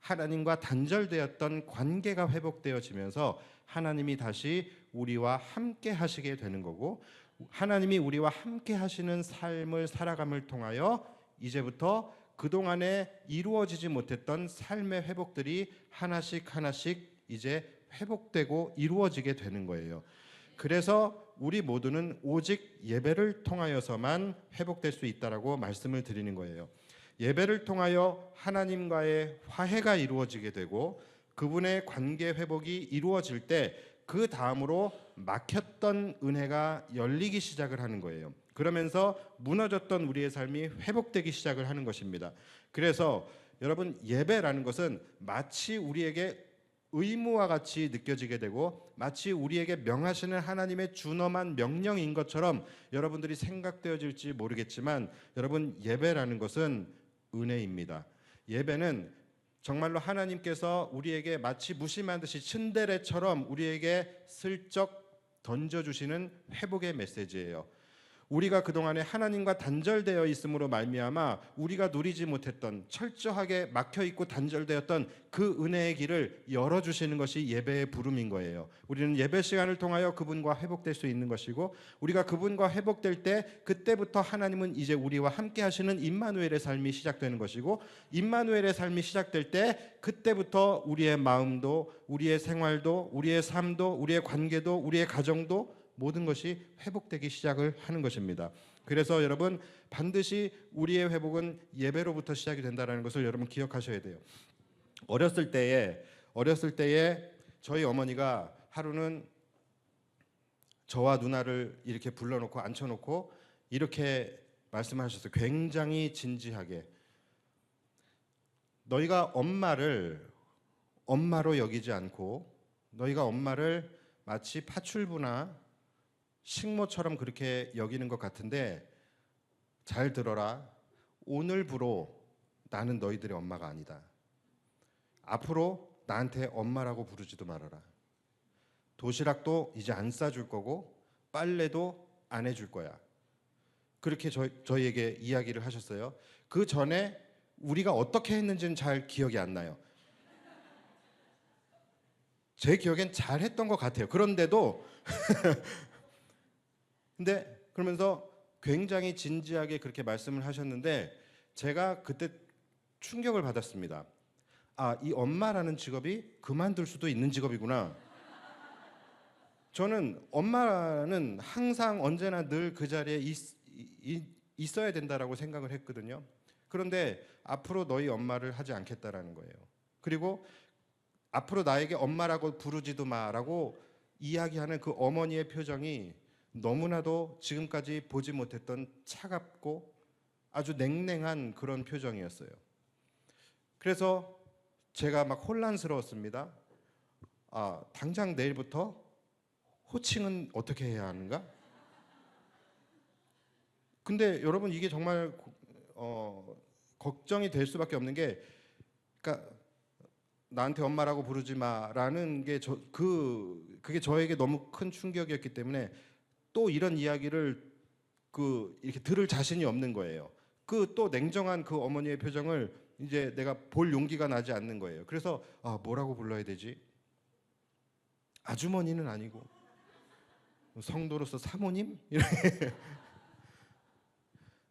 하나님과 단절되었던 관계가 회복되어지면서 하나님이 다시 우리와 함께 하시게 되는 거고, 하나님이 우리와 함께 하시는 삶을 살아감을 통하여 이제부터 그동안에 이루어지지 못했던 삶의 회복들이 하나씩 하나씩 이제 회복되고 이루어지게 되는 거예요. 그래서 우리 모두는 오직 예배를 통하여서만 회복될 수 있다라고 말씀을 드리는 거예요. 예배를 통하여 하나님과의 화해가 이루어지게 되고 그분의 관계 회복이 이루어질 때 그 다음으로 막혔던 은혜가 열리기 시작을 하는 거예요. 그러면서 무너졌던 우리의 삶이 회복되기 시작을 하는 것입니다. 그래서 여러분, 예배라는 것은 마치 우리에게 의무와 같이 느껴지게 되고 마치 우리에게 명하시는 하나님의 준엄한 명령인 것처럼 여러분들이 생각되어질지 모르겠지만, 여러분, 예배라는 것은 은혜입니다. 예배는 정말로 하나님께서 우리에게 마치 무심한 듯이 츤데레처럼 우리에게 슬쩍 던져주시는 회복의 메시지예요. 우리가 그동안에 하나님과 단절되어 있음으로 말미암아 우리가 누리지 못했던, 철저하게 막혀있고 단절되었던 그 은혜의 길을 열어주시는 것이 예배의 부름인 거예요. 우리는 예배 시간을 통하여 그분과 회복될 수 있는 것이고, 우리가 그분과 회복될 때 그때부터 하나님은 이제 우리와 함께 하시는 임마누엘의 삶이 시작되는 것이고, 임마누엘의 삶이 시작될 때 그때부터 우리의 마음도, 우리의 생활도, 우리의 삶도, 우리의 관계도, 우리의 가정도 모든 것이 회복되기 시작을 하는 것입니다. 그래서 여러분, 반드시 우리의 회복은 예배로부터 시작이 된다는 것을 여러분 기억하셔야 돼요. 어렸을 때에 저희 어머니가 하루는 저와 누나를 이렇게 불러놓고 앉혀놓고 이렇게 말씀하셨어요. 굉장히 진지하게. 너희가 엄마를 엄마로 여기지 않고 너희가 엄마를 마치 파출부나 식모처럼 그렇게 여기는 것 같은데, 잘 들어라. 오늘부로 나는 너희들의 엄마가 아니다. 앞으로 나한테 엄마라고 부르지도 말아라. 도시락도 이제 안 싸줄 거고 빨래도 안 해줄 거야. 그렇게 저희에게 이야기를 하셨어요. 그 전에 우리가 어떻게 했는지는 잘 기억이 안 나요. 제 기억엔 잘 했던 것 같아요. 그런데도 근데 그러면서 굉장히 진지하게 그렇게 말씀을 하셨는데 제가 그때 충격을 받았습니다. 아, 이 엄마라는 직업이 그만둘 수도 있는 직업이구나. 저는 엄마는 항상 언제나 늘 그 자리에 있어야 된다라고 생각을 했거든요. 그런데 앞으로 너희 엄마를 하지 않겠다라는 거예요. 그리고 앞으로 나에게 엄마라고 부르지도 마라고 이야기하는 그 어머니의 표정이 너무나도 지금까지 보지 못했던 차갑고 아주 냉랭한 그런 표정이었어요. 그래서 제가 막 혼란스러웠습니다. 당장 내일부터 호칭은 어떻게 해야 하는가? 근데 여러분 이게 정말 걱정이 될 수밖에 없는 게, 그러니까 나한테 엄마라고 부르지 마라는 게 그게 저에게 너무 큰 충격이었기 때문에 또 이런 이야기를 이렇게 들을 자신이 없는 거예요. 그 또 냉정한 그 어머니의 표정을 이제 내가 볼 용기가 나지 않는 거예요. 그래서 뭐라고 불러야 되지? 아주머니는 아니고 성도로서 사모님? 이렇게.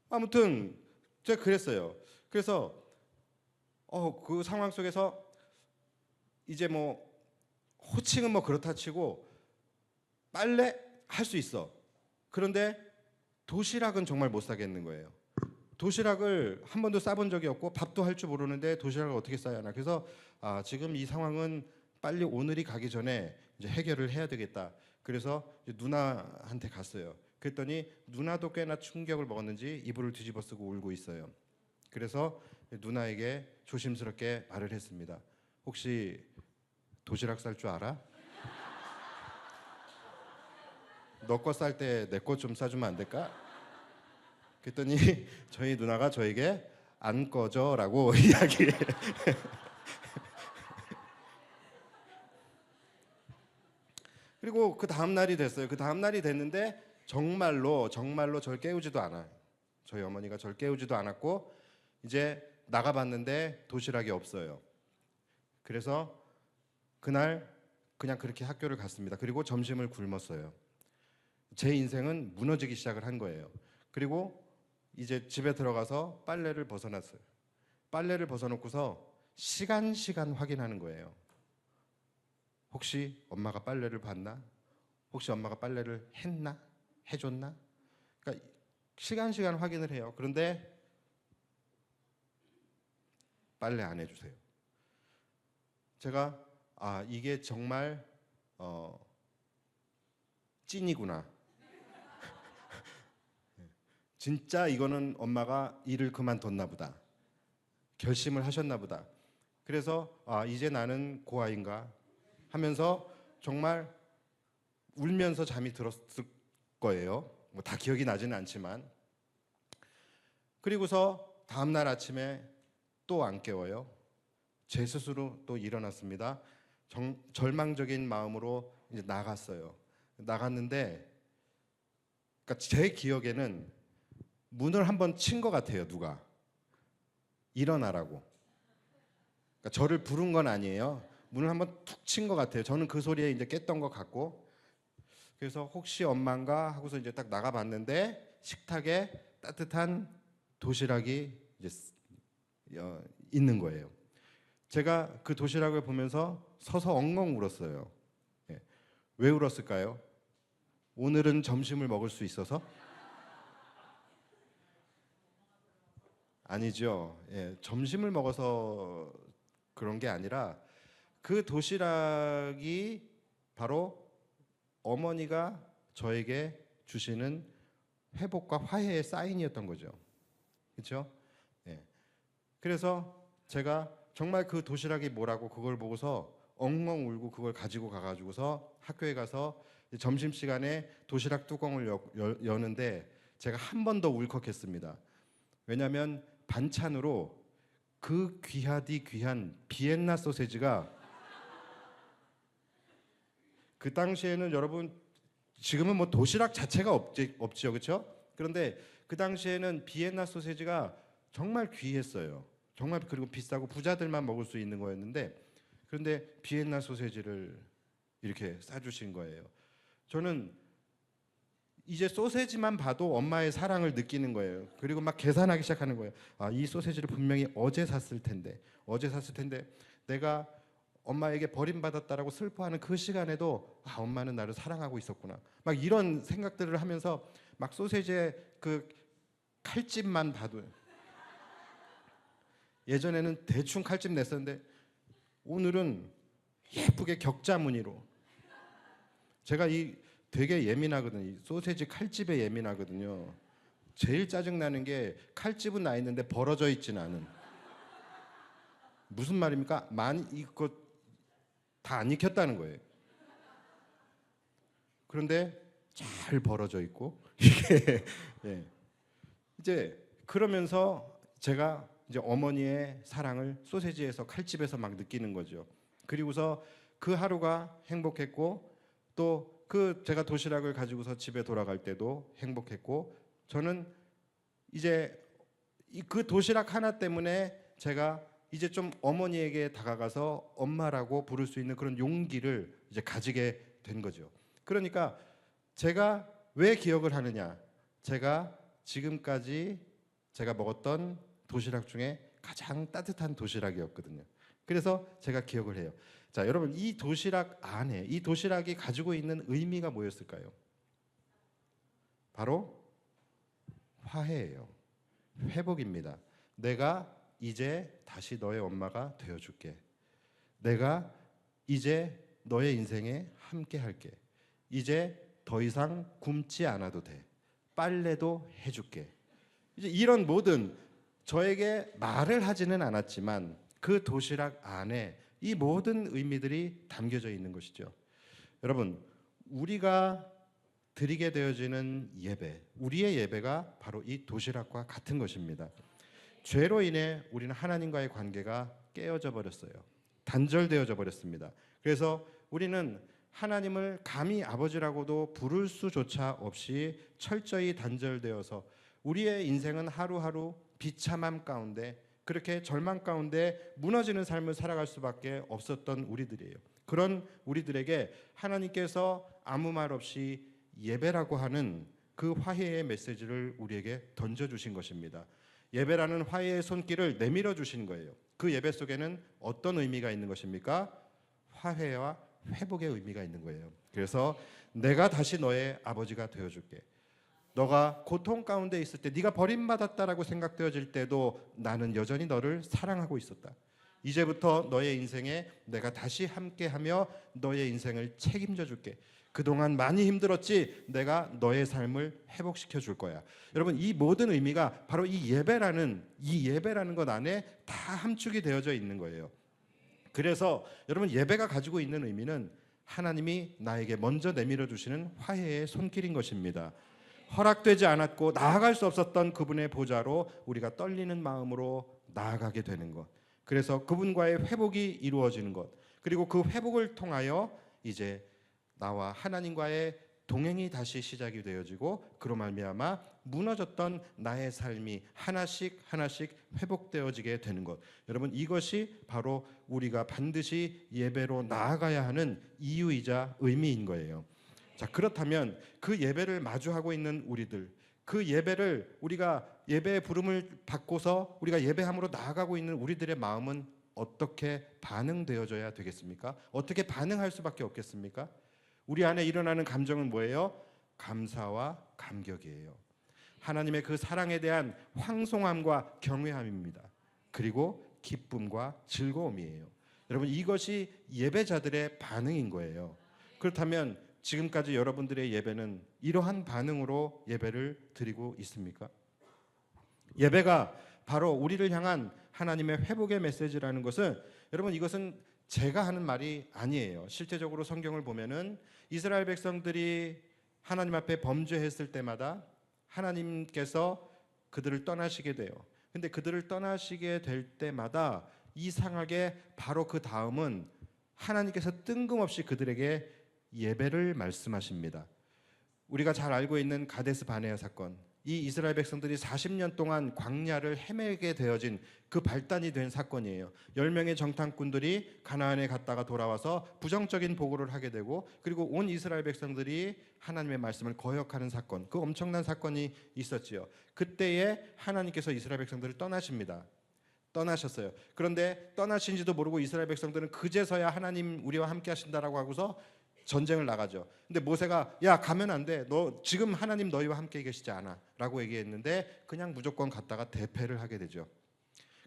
아무튼 제가 그랬어요. 그래서 그 상황 속에서 이제 뭐 호칭은 뭐 그렇다 치고 빨래 할 수 있어. 그런데 도시락은 정말 못 사겠는 거예요. 도시락을 한 번도 싸본 적이 없고 밥도 할 줄 모르는데 도시락을 어떻게 싸야 하나. 그래서 지금 이 상황은 빨리 오늘이 가기 전에 이제 해결을 해야 되겠다. 그래서 누나한테 갔어요. 그랬더니 누나도 꽤나 충격을 먹었는지 이불을 뒤집어 쓰고 울고 있어요. 그래서 누나에게 조심스럽게 말을 했습니다. 혹시 도시락 쌀 줄 알아? 너 거 쌀 때 내 거 좀 싸주면 안 될까? 그랬더니 저희 누나가 저에게 안 꺼져라고 이야기해. 그리고 그 다음 날이 됐어요. 그 다음 날이 됐는데 정말로 절 깨우지도 않아요. 저희 어머니가 절 깨우지도 않았고 이제 나가봤는데 도시락이 없어요. 그래서 그날 그냥 그렇게 학교를 갔습니다. 그리고 점심을 굶었어요. 제 인생은 무너지기 시작을 한 거예요. 그리고 이제 집에 들어가서 빨래를 벗어놨어요. 빨래를 벗어놓고서 시간 확인하는 거예요. 혹시 엄마가 빨래를 봤나? 혹시 엄마가 빨래를 했나? 해줬나? 그러니까 시간 확인을 해요. 그런데 빨래 안 해주세요. 제가 이게 정말 찐이구나. 진짜 이거는 엄마가 일을 그만뒀나 보다. 결심을 하셨나 보다. 그래서 이제 나는 고아인가 하면서 정말 울면서 잠이 들었을 거예요. 뭐 다 기억이 나지는 않지만. 그리고서 다음날 아침에 또 안 깨워요. 제 스스로 또 일어났습니다. 절망적인 마음으로 이제 나갔어요. 나갔는데, 그러니까 제 기억에는 문을 한번 친 것 같아요. 누가 일어나라고. 그러니까 저를 부른 건 아니에요. 문을 한번 툭 친 것 같아요. 저는 그 소리에 이제 깼던 것 같고. 그래서 혹시 엄마인가 하고서 이제 딱 나가봤는데 식탁에 따뜻한 도시락이 이제 있는 거예요. 제가 그 도시락을 보면서 서서 엉엉 울었어요. 왜 울었을까요? 오늘은 점심을 먹을 수 있어서? 아니죠. 점심을 먹어서 그런 게 아니라 그 도시락이 바로 어머니가 저에게 주시는 회복과 화해의 사인이었던 거죠. 그렇죠? 그래서 제가 정말 그 도시락이 뭐라고 그걸 보고서 엉엉 울고 그걸 가지고 가가지고서 학교에 가서 점심시간에 도시락 뚜껑을 여는데 제가 한 번 더 울컥했습니다. 왜냐하면 반찬으로 그 귀하디 귀한 비엔나 소세지가 그 당시에는 여러분 지금은 뭐 도시락 자체가 없죠, 그렇죠? 그런데 그 당시에는 비엔나 소세지가 정말 귀했어요. 정말 그리고 비싸고 부자들만 먹을 수 있는 거였는데 그런데 비엔나 소세지를 이렇게 싸주신 거예요. 저는 이제 소세지만 봐도 엄마의 사랑을 느끼는 거예요. 그리고 막 계산하기 시작하는 거예요. 이 소세지를 분명히 어제 샀을 텐데 내가 엄마에게 버림받았다라고 슬퍼하는 그 시간에도 엄마는 나를 사랑하고 있었구나. 막 이런 생각들을 하면서 막 소세지의 그 칼집만 봐도 예전에는 대충 칼집 냈었는데 오늘은 예쁘게 격자 무늬로. 제가 이 되게 예민하거든요. 이 소세지 칼집에 예민하거든요. 제일 짜증나는 게 칼집은 나 있는데 벌어져 있지는 않은. 무슨 말입니까? 이거 다 안 익혔다는 거예요. 그런데 잘 벌어져 있고 이게 예. 이제 그러면서 제가 이제 어머니의 사랑을 소세지에서 칼집에서 막 느끼는 거죠. 그리고서 그 하루가 행복했고 또 그 제가 도시락을 가지고서 집에 돌아갈 때도 행복했고 저는 이제 그 도시락 하나 때문에 제가 이제 좀 어머니에게 다가가서 엄마라고 부를 수 있는 그런 용기를 이제 가지게 된 거죠. 그러니까 제가 왜 기억을 하느냐? 제가 지금까지 제가 먹었던 도시락 중에 가장 따뜻한 도시락이었거든요. 그래서 제가 기억을 해요. 자, 여러분 이 도시락 안에 이 도시락이 가지고 있는 의미가 뭐였을까요? 바로 화해예요. 회복입니다. 내가 이제 다시 너의 엄마가 되어줄게. 내가 이제 너의 인생에 함께 할게. 이제 더 이상 굶지 않아도 돼. 빨래도 해줄게. 이제 이런 모든 저에게 말을 하지는 않았지만 그 도시락 안에 이 모든 의미들이 담겨져 있는 것이죠. 여러분, 우리가 드리게 되어지는 예배, 우리의 예배가 바로 이 도시락과 같은 것입니다. 죄로 인해 우리는 하나님과의 관계가 깨어져 버렸어요. 단절되어져 버렸습니다. 그래서 우리는 하나님을 감히 아버지라고도 부를 수조차 없이 철저히 단절되어서 우리의 인생은 하루하루 비참함 가운데 그렇게 절망 가운데 무너지는 삶을 살아갈 수밖에 없었던 우리들이에요. 그런 우리들에게 하나님께서 아무 말 없이 예배라고 하는 그 화해의 메시지를 우리에게 던져주신 것입니다. 예배라는 화해의 손길을 내밀어 주신 거예요. 그 예배 속에는 어떤 의미가 있는 것입니까? 화해와 회복의 의미가 있는 거예요. 그래서 내가 다시 너의 아버지가 되어줄게. 너가 고통 가운데 있을 때 네가 버림받았다라고 생각되어질 때도 나는 여전히 너를 사랑하고 있었다. 이제부터 너의 인생에 내가 다시 함께하며 너의 인생을 책임져 줄게. 그동안 많이 힘들었지 내가 너의 삶을 회복시켜 줄 거야. 여러분 이 모든 의미가 바로 이 예배라는 것 안에 다 함축이 되어져 있는 거예요. 그래서 여러분 예배가 가지고 있는 의미는 하나님이 나에게 먼저 내밀어 주시는 화해의 손길인 것입니다. 허락되지 않았고 나아갈 수 없었던 그분의 보좌로 우리가 떨리는 마음으로 나아가게 되는 것. 그래서 그분과의 회복이 이루어지는 것. 그리고 그 회복을 통하여 이제 나와 하나님과의 동행이 다시 시작이 되어지고 그로 말미암아 무너졌던 나의 삶이 하나씩 회복되어지게 되는 것. 여러분 이것이 바로 우리가 반드시 예배로 나아가야 하는 이유이자 의미인 거예요. 자, 그렇다면 그 예배를 마주하고 있는 우리들, 그 예배를 우리가 예배의 부름을 받고서 우리가 예배함으로 나아가고 있는 우리들의 마음은 어떻게 반응되어져야 되겠습니까? 어떻게 반응할 수밖에 없겠습니까? 우리 안에 일어나는 감정은 뭐예요? 감사와 감격이에요. 하나님의 그 사랑에 대한 황송함과 경외함입니다. 그리고 기쁨과 즐거움이에요. 여러분 이것이 예배자들의 반응인 거예요. 그렇다면 지금까지 여러분들의 예배는 이러한 반응으로 예배를 드리고 있습니까? 예배가 바로 우리를 향한 하나님의 회복의 메시지라는 것은 여러분 이것은 제가 하는 말이 아니에요. 실제적으로 성경을 보면은 이스라엘 백성들이 하나님 앞에 범죄했을 때마다 하나님께서 그들을 떠나시게 돼요. 근데 그들을 떠나시게 될 때마다 이상하게 바로 그 다음은 하나님께서 뜬금없이 그들에게 예배를 말씀하십니다. 우리가 잘 알고 있는 가데스 바네아 사건, 이 이스라엘 백성들이 40년 동안 광야를 헤매게 되어진 그 발단이 된 사건이에요. 10명의 정탐꾼들이 가나안에 갔다가 돌아와서 부정적인 보고를 하게 되고 그리고 온 이스라엘 백성들이 하나님의 말씀을 거역하는 사건, 그 엄청난 사건이 있었지요. 그때에 하나님께서 이스라엘 백성들을 떠나셨어요. 그런데 떠나신지도 모르고 이스라엘 백성들은 그제서야 하나님 우리와 함께 하신다라고 하고서 전쟁을 나가죠. 근데 모세가 야 가면 안 돼. 너 지금 하나님 너희와 함께 계시지 않아 라고 얘기했는데 그냥 무조건 갔다가 대패를 하게 되죠.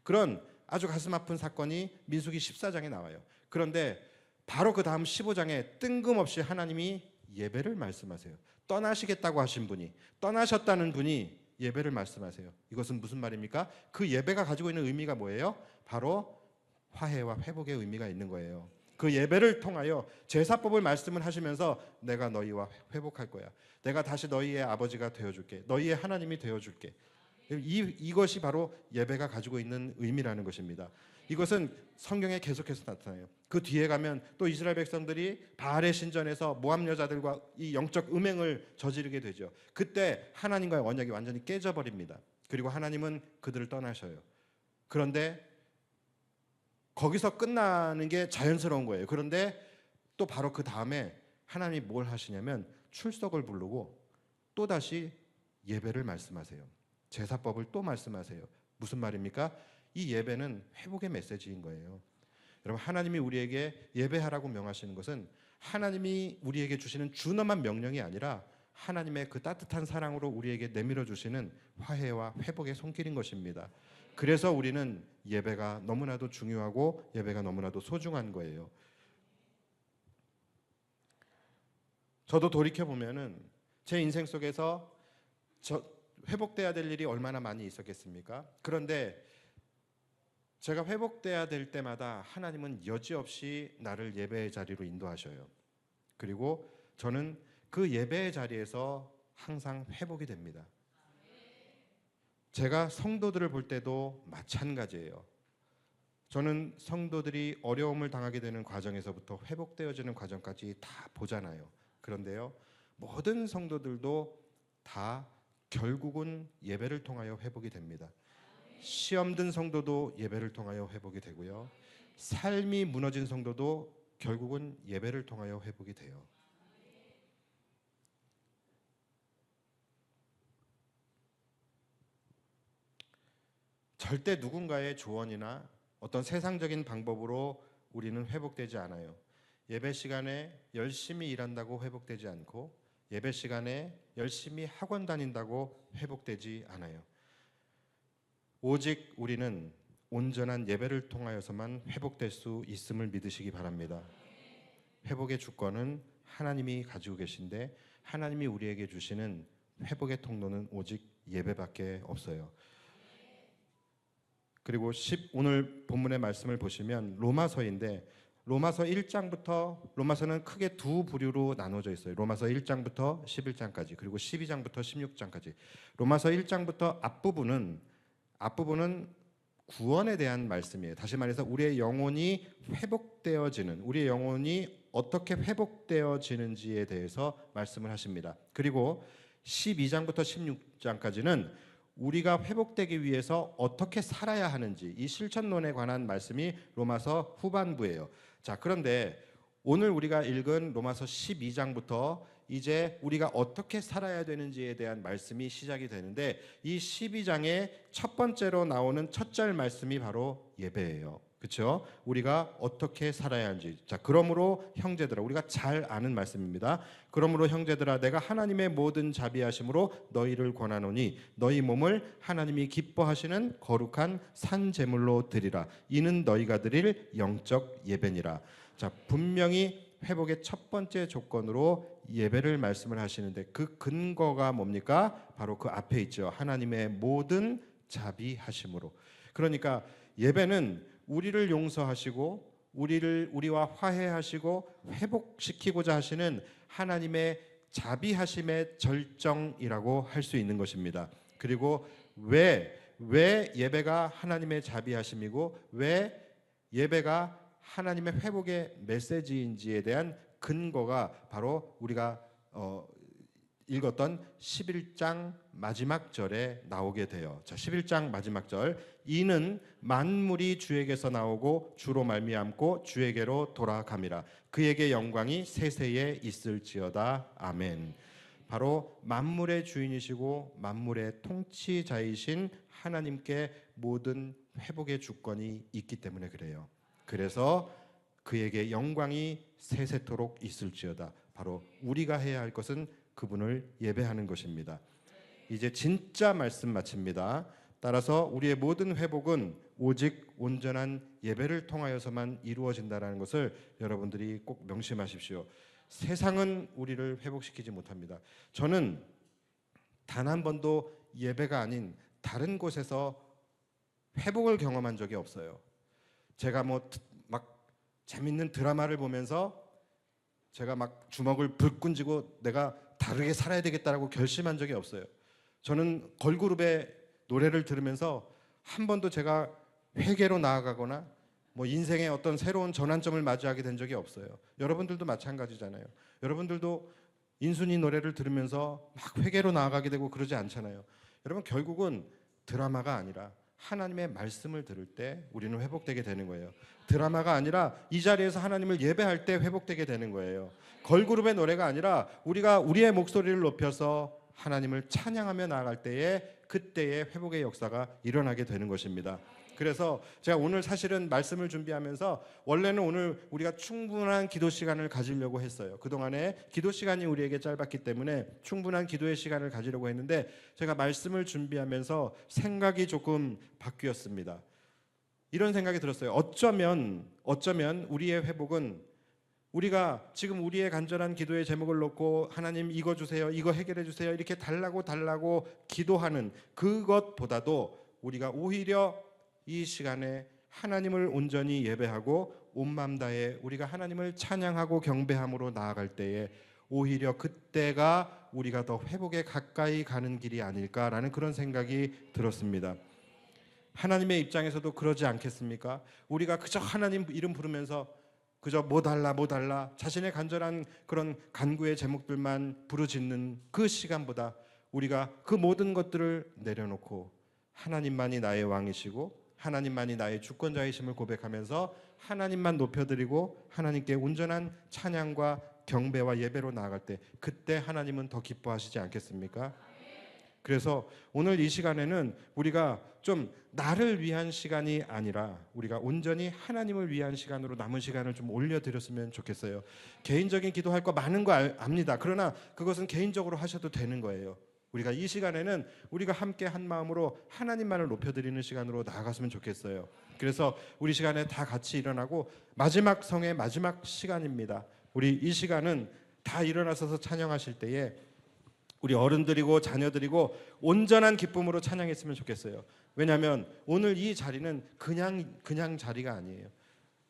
그런 아주 가슴 아픈 사건이 민수기 14장에 나와요. 그런데 바로 그 다음 15장에 뜬금없이 하나님이 예배를 말씀하세요. 떠나시겠다고 하신 분이, 떠나셨다는 분이 예배를 말씀하세요. 이것은 무슨 말입니까? 그 예배가 가지고 있는 의미가 뭐예요? 바로 화해와 회복의 의미가 있는 거예요. 그 예배를 통하여 제사법을 말씀을 하시면서 내가 너희와 회복할 거야. 내가 다시 너희의 아버지가 되어줄게. 너희의 하나님이 되어줄게. 이것이 바로 예배가 가지고 있는 의미라는 것입니다. 이것은 성경에 계속해서 나타나요. 그 뒤에 가면 또 이스라엘 백성들이 바알의 신전에서 모압 여자들과 이 영적 음행을 저지르게 되죠. 그때 하나님과의 언약이 완전히 깨져버립니다. 그리고 하나님은 그들을 떠나셔요. 그런데 거기서 끝나는 게 자연스러운 거예요. 그런데 또 바로 그 다음에 하나님이 뭘 하시냐면 출석을 부르고 또다시 예배를 말씀하세요. 제사법을 또 말씀하세요. 무슨 말입니까? 이 예배는 회복의 메시지인 거예요. 여러분, 하나님이 우리에게 예배하라고 명하시는 것은 하나님이 우리에게 주시는 준엄한 명령이 아니라 하나님의 그 따뜻한 사랑으로 우리에게 내밀어 주시는 화해와 회복의 손길인 것입니다. 그래서 우리는 예배가 너무나도 중요하고 예배가 너무나도 소중한 거예요. 저도 돌이켜 보면은 제 인생 속에서 회복돼야 될 일이 얼마나 많이 있었겠습니까? 그런데 제가 회복돼야 될 때마다 하나님은 여지없이 나를 예배의 자리로 인도하셔요. 그리고 저는 그 예배의 자리에서 항상 회복이 됩니다. 제가 성도들을 볼 때도 마찬가지예요. 저는 성도들이 어려움을 당하게 되는 과정에서부터 회복되어지는 과정까지 다 보잖아요. 그런데요, 모든 성도들도 다 결국은 예배를 통하여 회복이 됩니다. 시험 든 성도도 예배를 통하여 회복이 되고요. 삶이 무너진 성도도 결국은 예배를 통하여 회복이 돼요. 절대 누군가의 조언이나 어떤 세상적인 방법으로 우리는 회복되지 않아요. 예배 시간에 열심히 일한다고 회복되지 않고 예배 시간에 열심히 학원 다닌다고 회복되지 않아요. 오직 우리는 온전한 예배를 통하여서만 회복될 수 있음을 믿으시기 바랍니다. 회복의 주권은 하나님이 가지고 계신데 하나님이 우리에게 주시는 회복의 통로는 오직 예배밖에 없어요. 그리고 오늘 본문의 말씀을 보시면 로마서인데 로마서 1장부터 로마서는 크게 두 부류로 나눠져 있어요. 로마서 1장부터 11장까지 그리고 12장부터 16장까지. 로마서 1장부터 앞부분은 구원에 대한 말씀이에요. 다시 말해서 우리의 영혼이 회복되어지는, 우리의 영혼이 어떻게 회복되어지는지에 대해서 말씀을 하십니다. 그리고 12장부터 16장까지는 우리가 회복되기 위해서 어떻게 살아야 하는지, 이 실천론에 관한 말씀이 로마서 후반부예요. 자, 그런데 오늘 우리가 읽은 로마서 12장부터 이제 우리가 어떻게 살아야 되는지에 대한 말씀이 시작이 되는데, 이 12장의 첫 번째로 나오는 첫 절 말씀이 바로 예배예요. 그렇죠? 우리가 어떻게 살아야 하는지. 자, 그러므로 형제들아, 우리가 잘 아는 말씀입니다. 그러므로 형제들아, 내가 하나님의 모든 자비하심으로 너희를 권하노니 너희 몸을 하나님이 기뻐하시는 거룩한 산 제물로 드리라. 이는 너희가 드릴 영적 예배니라. 자, 분명히 회복의 첫 번째 조건으로 예배를 말씀을 하시는데 그 근거가 뭡니까? 바로 그 앞에 있죠. 하나님의 모든 자비하심으로. 그러니까 예배는 우리를 용서하시고 우리와 화해하시고 회복시키고자 하시는 하나님의 자비하심의 절정이라고 할 수 있는 것입니다. 그리고 왜 예배가 하나님의 자비하심이고 왜 예배가 하나님의 회복의 메시지인지에 대한 근거가 바로 우리가 읽었던 11장 마지막 절에 나오게 돼요. 자, 11장 마지막 절. 이는 만물이 주에게서 나오고 주로 말미암고 주에게로 돌아감이라. 그에게 영광이 세세에 있을지어다. 아멘. 바로 만물의 주인이시고 만물의 통치자이신 하나님께 모든 회복의 주권이 있기 때문에 그래요. 그래서 그에게 영광이 세세토록 있을지어다. 바로 우리가 해야 할 것은 그분을 예배하는 것입니다. 이제 진짜 말씀 마칩니다. 따라서 우리의 모든 회복은 오직 온전한 예배를 통하여서만 이루어진다는 것을 여러분들이 꼭 명심하십시오. 세상은 우리를 회복시키지 못합니다. 저는 단 한 번도 예배가 아닌 다른 곳에서 회복을 경험한 적이 없어요. 제가 막 재밌는 드라마를 보면서 제가 막 주먹을 불끈 쥐고 내가 다르게 살아야 되겠다라고 결심한 적이 없어요. 저는 걸그룹의 노래를 들으면서 한 번도 제가 회개로 나아가거나 인생의 어떤 새로운 전환점을 맞이하게 된 적이 없어요. 여러분들도 마찬가지잖아요. 여러분들도 인순이 노래를 들으면서 막 회개로 나아가게 되고 그러지 않잖아요. 여러분, 결국은 드라마가 아니라 하나님의 말씀을 들을 때 우리는 회복되게 되는 거예요. 드라마가 아니라 이 자리에서 하나님을 예배할 때 회복되게 되는 거예요. 걸그룹의 노래가 아니라 우리가 우리의 목소리를 높여서 하나님을 찬양하며 나아갈 때에 그때의 회복의 역사가 일어나게 되는 것입니다. 그래서 제가 오늘 사실은 말씀을 준비하면서 원래는 오늘 우리가 충분한 기도 시간을 가지려고 했어요. 그동안에 기도 시간이 우리에게 짧았기 때문에 충분한 기도의 시간을 가지려고 했는데 제가 말씀을 준비하면서 생각이 조금 바뀌었습니다. 이런 생각이 들었어요. 어쩌면 우리의 회복은 우리가 지금 우리의 간절한 기도의 제목을 놓고 하나님 이거 주세요, 이거 해결해 주세요 이렇게 달라고 기도하는 그것보다도 우리가 오히려 이 시간에 하나님을 온전히 예배하고 온 마음 다해 우리가 하나님을 찬양하고 경배함으로 나아갈 때에 오히려 그때가 우리가 더 회복에 가까이 가는 길이 아닐까라는 그런 생각이 들었습니다. 하나님의 입장에서도 그러지 않겠습니까? 우리가 그저 하나님 이름 부르면서 그저 뭐 달라 자신의 간절한 그런 간구의 제목들만 부르짖는 그 시간보다 우리가 그 모든 것들을 내려놓고 하나님만이 나의 왕이시고 하나님만이 나의 주권자이심을 고백하면서 하나님만 높여드리고 하나님께 온전한 찬양과 경배와 예배로 나아갈 때 그때 하나님은 더 기뻐하시지 않겠습니까? 그래서 오늘 이 시간에는 우리가 좀 나를 위한 시간이 아니라 우리가 온전히 하나님을 위한 시간으로 남은 시간을 좀 올려드렸으면 좋겠어요. 개인적인 기도할 거 많은 거 압니다. 그러나 그것은 개인적으로 하셔도 되는 거예요. 우리가 이 시간에는 우리가 함께 한 마음으로 하나님만을 높여드리는 시간으로 나아갔으면 좋겠어요. 그래서 우리 시간에 다 같이 일어나고 마지막 성의 마지막 시간입니다. 우리 이 시간은 다 일어나셔서 찬양하실 때에 우리 어른들이고 자녀들이고 온전한 기쁨으로 찬양했으면 좋겠어요. 왜냐하면 오늘 이 자리는 그냥 자리가 아니에요.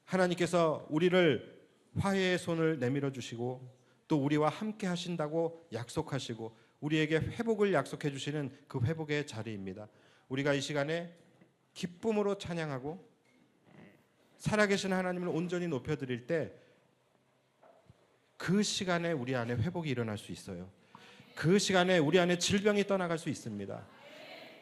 하나님께서 우리를 화해의 손을 내밀어 주시고 또 우리와 함께 하신다고 약속하시고 우리에게 회복을 약속해 주시는 그 회복의 자리입니다. 우리가 이 시간에 기쁨으로 찬양하고 살아계신 하나님을 온전히 높여드릴 때 그 시간에 우리 안에 회복이 일어날 수 있어요. 그 시간에 우리 안에 질병이 떠나갈 수 있습니다.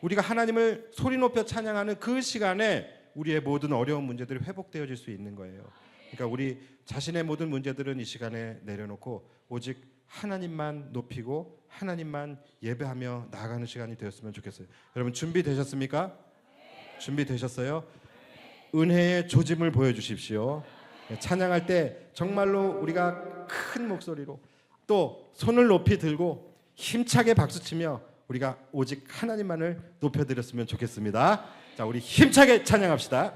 우리가 하나님을 소리 높여 찬양하는 그 시간에 우리의 모든 어려운 문제들이 회복되어질 수 있는 거예요. 그러니까 우리 자신의 모든 문제들은 이 시간에 내려놓고 오직 하나님만 높이고 하나님만 예배하며 나아가는 시간이 되었으면 좋겠어요. 여러분 준비되셨습니까? 준비되셨어요? 은혜의 조짐을 보여주십시오. 찬양할 때 정말로 우리가 큰 목소리로 또 손을 높이 들고 힘차게 박수치며 우리가 오직 하나님만을 높여드렸으면 좋겠습니다. 자, 우리 힘차게 찬양합시다.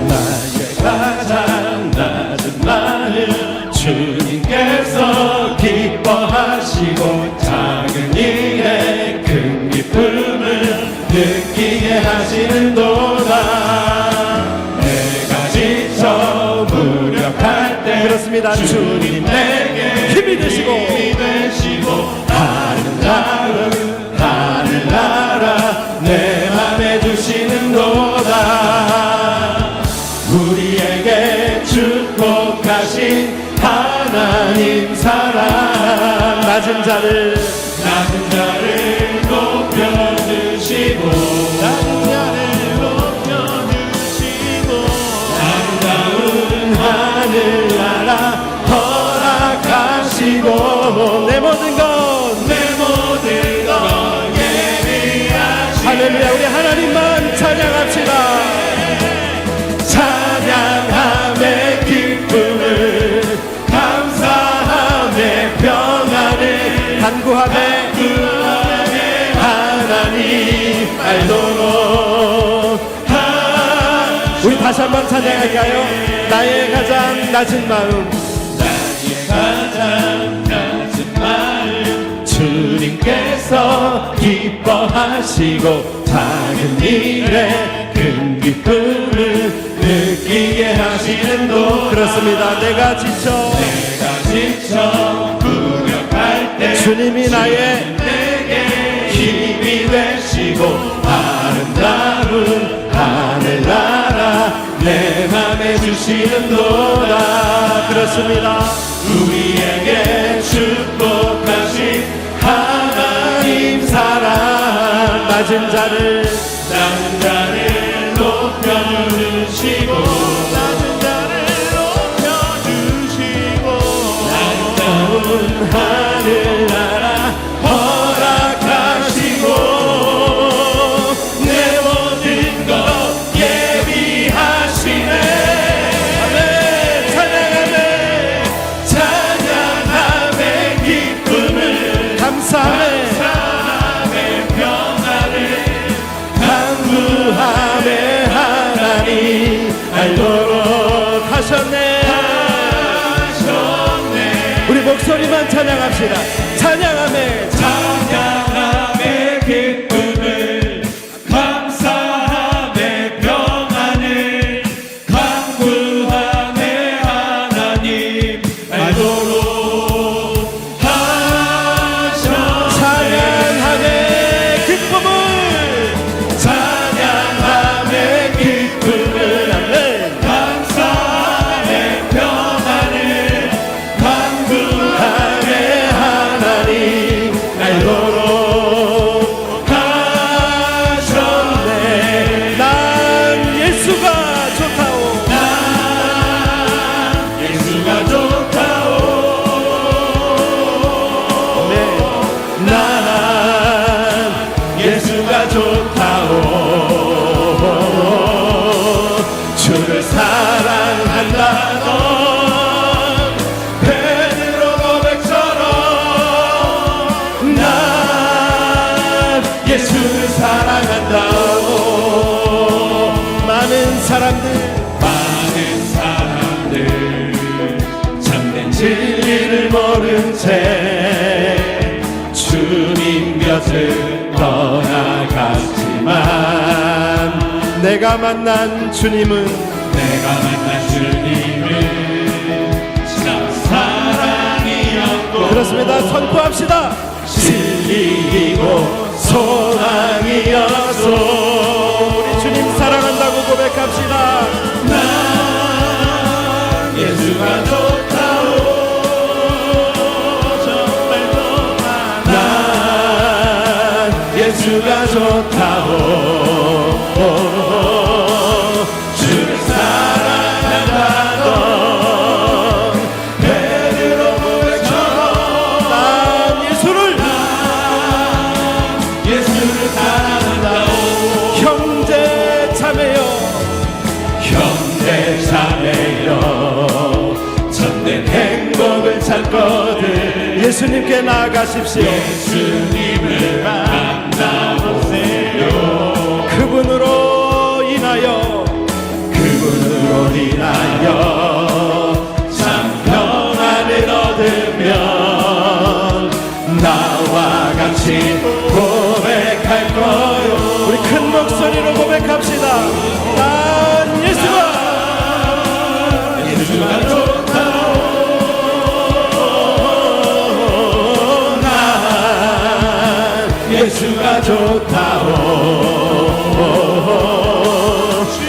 나의 가장 낮은 나를 주님께서 기뻐하시고 작은 일에 큰 기쁨을 느끼게 하시는도다. 내가 지쳐 무력할 때 그렇습니다. 주님 내게 힘이 되시고 하늘나라 내 맘에 주시는도다. 우리에게 축복하신 하나님 사랑 낮은 자를 높여주시고 아름다운 하늘나라 허락하시고 내 모든 것 예비하시네. 할렐루야. 우리 하나님만 찬양합시다. 찬양함의 기쁨을 우리 다시 한번 찬양할까요? 나의 가장 낮은 마음, 가장 낮은 마음 주님께서 기뻐하시고 작은 일에 큰 기쁨을 느끼게 하시는도. 그렇습니다. 내가 지쳐 무력할 때 주님이 나의 내게 힘이 되시고 아름다운 하늘나라 내 맘에 주시는도다. 그렇습니다. 우리에게 축복하신 하나님 사랑 낮은 자를 높여주시고 낮은 자를 높여주시고 아름다운 하늘나라 허락하시고 내 모든 것 예비하시네. 아멘. 찬양하네. 찬양함의 기쁨을 감사함에 감사함의 평안을 강구함의 하나님 알도록 하셨네. 우리 목소리만 찬양합시다. 찬양함에 찬양함의 기쁨을 감사함의 평안을 강구함의 하나님 알도록 하셨네. 찬양함의 기쁨을 찬양함의 기쁨을 감사함의 평안을 강구함의 하나님 알도록 하셨네. 난 예수가 좋다오. 난 예수가 좋다오. 네. 난 예수가 좋다오. 주를 사랑한다던 베드로 고백처럼 난 예수를 사랑한다오. 많은 사람들 참된 진리를 모른 채 주님 곁을 떠나갔지만 내가 만난 주님은 참 사랑이었고 그렇습니다. 선포합시다. 진리이고 소망이었소. 우리 주님 사랑한다고 고백합시다. 난 예수가 좋다오. 정말로 난 예수가 좋다오. 주를 사랑한다던 베드로 고백처럼 난 예수를 사랑한다오. 형제 자매여 형제 자매여 참된 행복을 찾거든 예수님께 나아가십시오. 예수님을 만나보세요. 그분으로 인하여 참 평안을 얻으면 나와 같이 고백할 거요. 우리 큰 목소리로 고백합시다. 난 예수가 좋다오. 난 예수가 좋다오.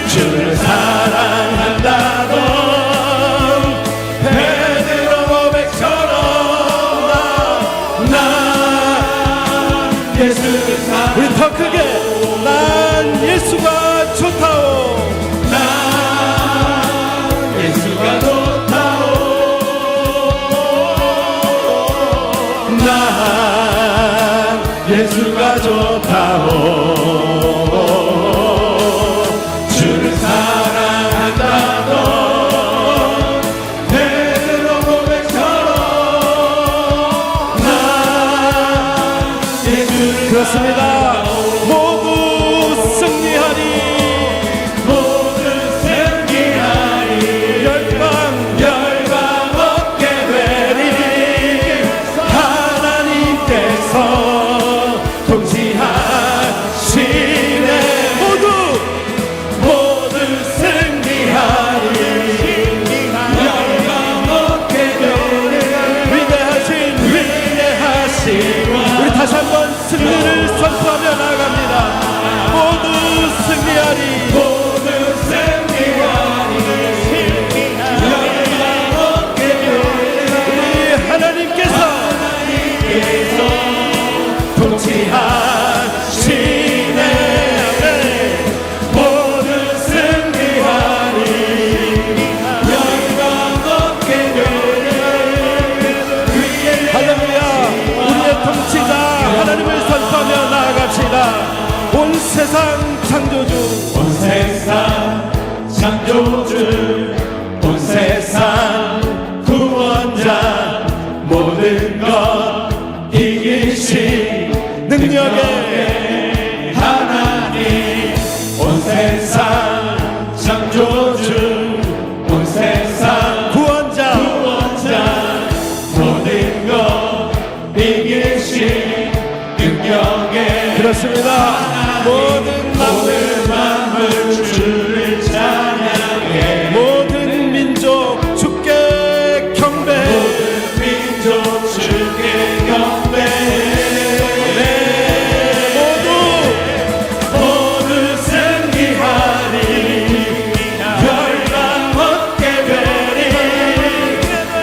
주를 사랑한다던 베드로 고백처럼 난 예수를 우리 더 크게 난 예수가 좋다오. 난 예수가 좋다오. 난 예수가 좋다오. 온 세상 창조주, 온 세상 구원자, 모든 것 이기신 능력의 하나님, 온 세상 창조주, 온 세상 구원자, 모든 것 이기신 능력의 그렇습니다. 모든 만물 주를 찬양해, 모든 민족 주께 경배, 모든 민족 주께 경배해. 모두 승리하리, 열방 얻게 되리.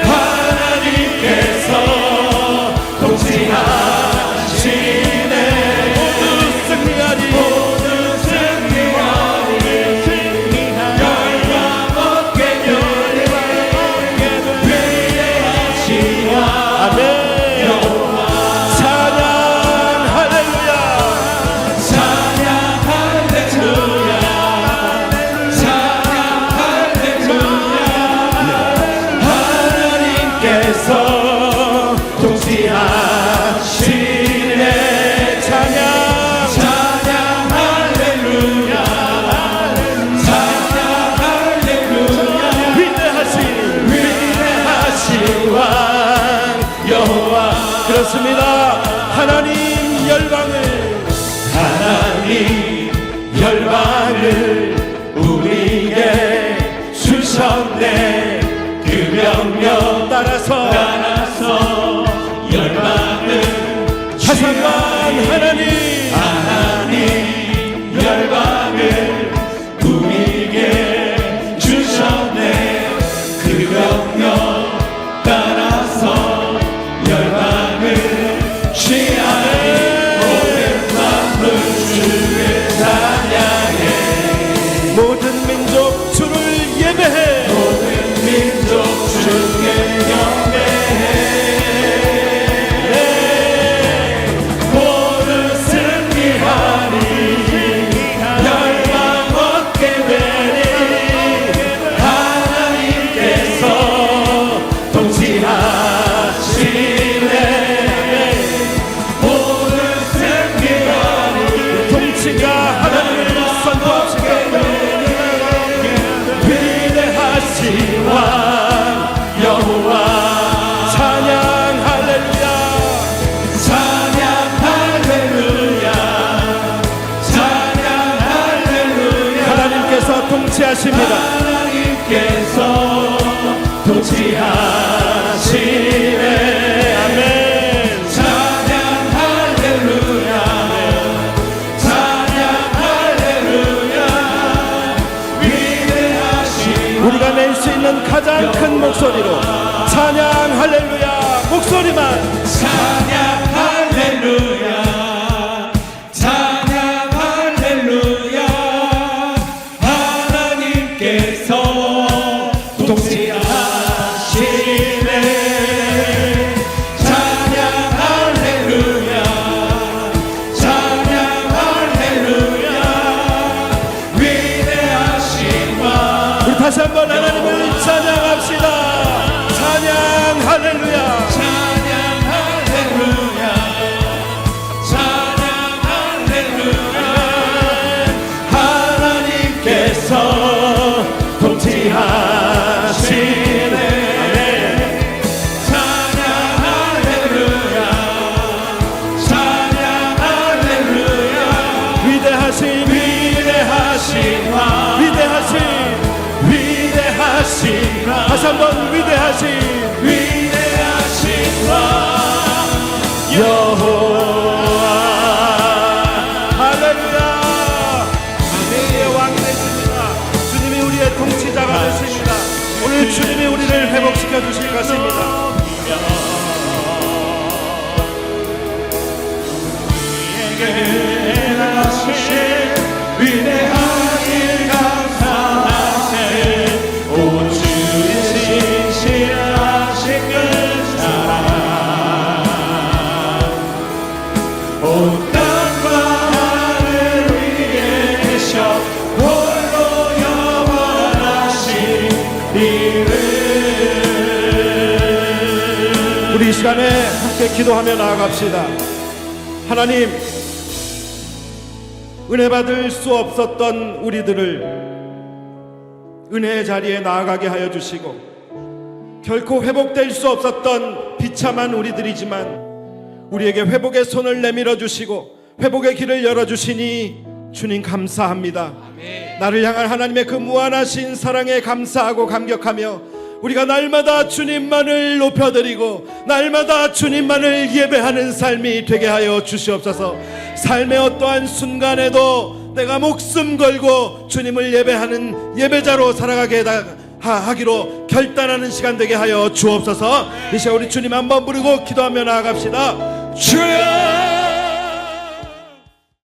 하나님께서 통치하시네. 그렇습니다. 하나님 열방을 우리에게 주셨네. 그 명령 따라서 열방을 하상한 하나님 열방을 우리에게 주셨네. 그 명령 따라서 열방을 취하네. 모든 만물 주를 찬양해, 모든 민족 주를 예배해, 모든 민족 주께 경배해. 모두 승리하리, 열방 얻게 되리. 하나님께서 통치하시네. 통치하십니다. 하나님께서 통치하시네. 아멘. 찬양 할렐루야, 찬양 할렐루야. 위대하신 우리가 낼 수 있는 가장 큰 목소리로 찬양 할렐루야 목소리만 찬양 할렐루야. 다시 한번 하나님을 찬양합시다. 찬양 할렐루야, 찬양 할렐루야, 찬양 할렐루야. 하나님께서 통치하시네. 찬양 할렐루야, 찬양 할렐루야. 위대하신 왕, 다시 한번 위대하신 왕 여호와. 할렐루야. 우리의 왕이 되십니다. 주님이 우리의 통치자가 되십니다. 오늘 주님이 우리를 회복시켜 주실 것입니다. 위대하길 감사하세. 오 주의 신실한 우리 이 시간에 함께 기도하며 나아갑시다. 하나님, 은혜 받을 수 없었던 우리들을 은혜의 자리에 나아가게 하여 주시고, 결코 회복될 수 없었던 비참한 우리들이지만 우리에게 회복의 손을 내밀어 주시고 회복의 길을 열어 주시니 주님 감사합니다. 나를 향한 하나님의 그 무한하신 사랑에 감사하고 감격하며 우리가 날마다 주님만을 높여드리고 날마다 주님만을 예배하는 삶이 되게 하여 주시옵소서. 삶의 어떠한 순간에도 내가 목숨 걸고 주님을 예배하는 예배자로 살아가게 하기로 결단하는 시간 되게 하여 주옵소서. 이 시간 우리 주님 한번 부르고 기도하며 나아갑시다. 주여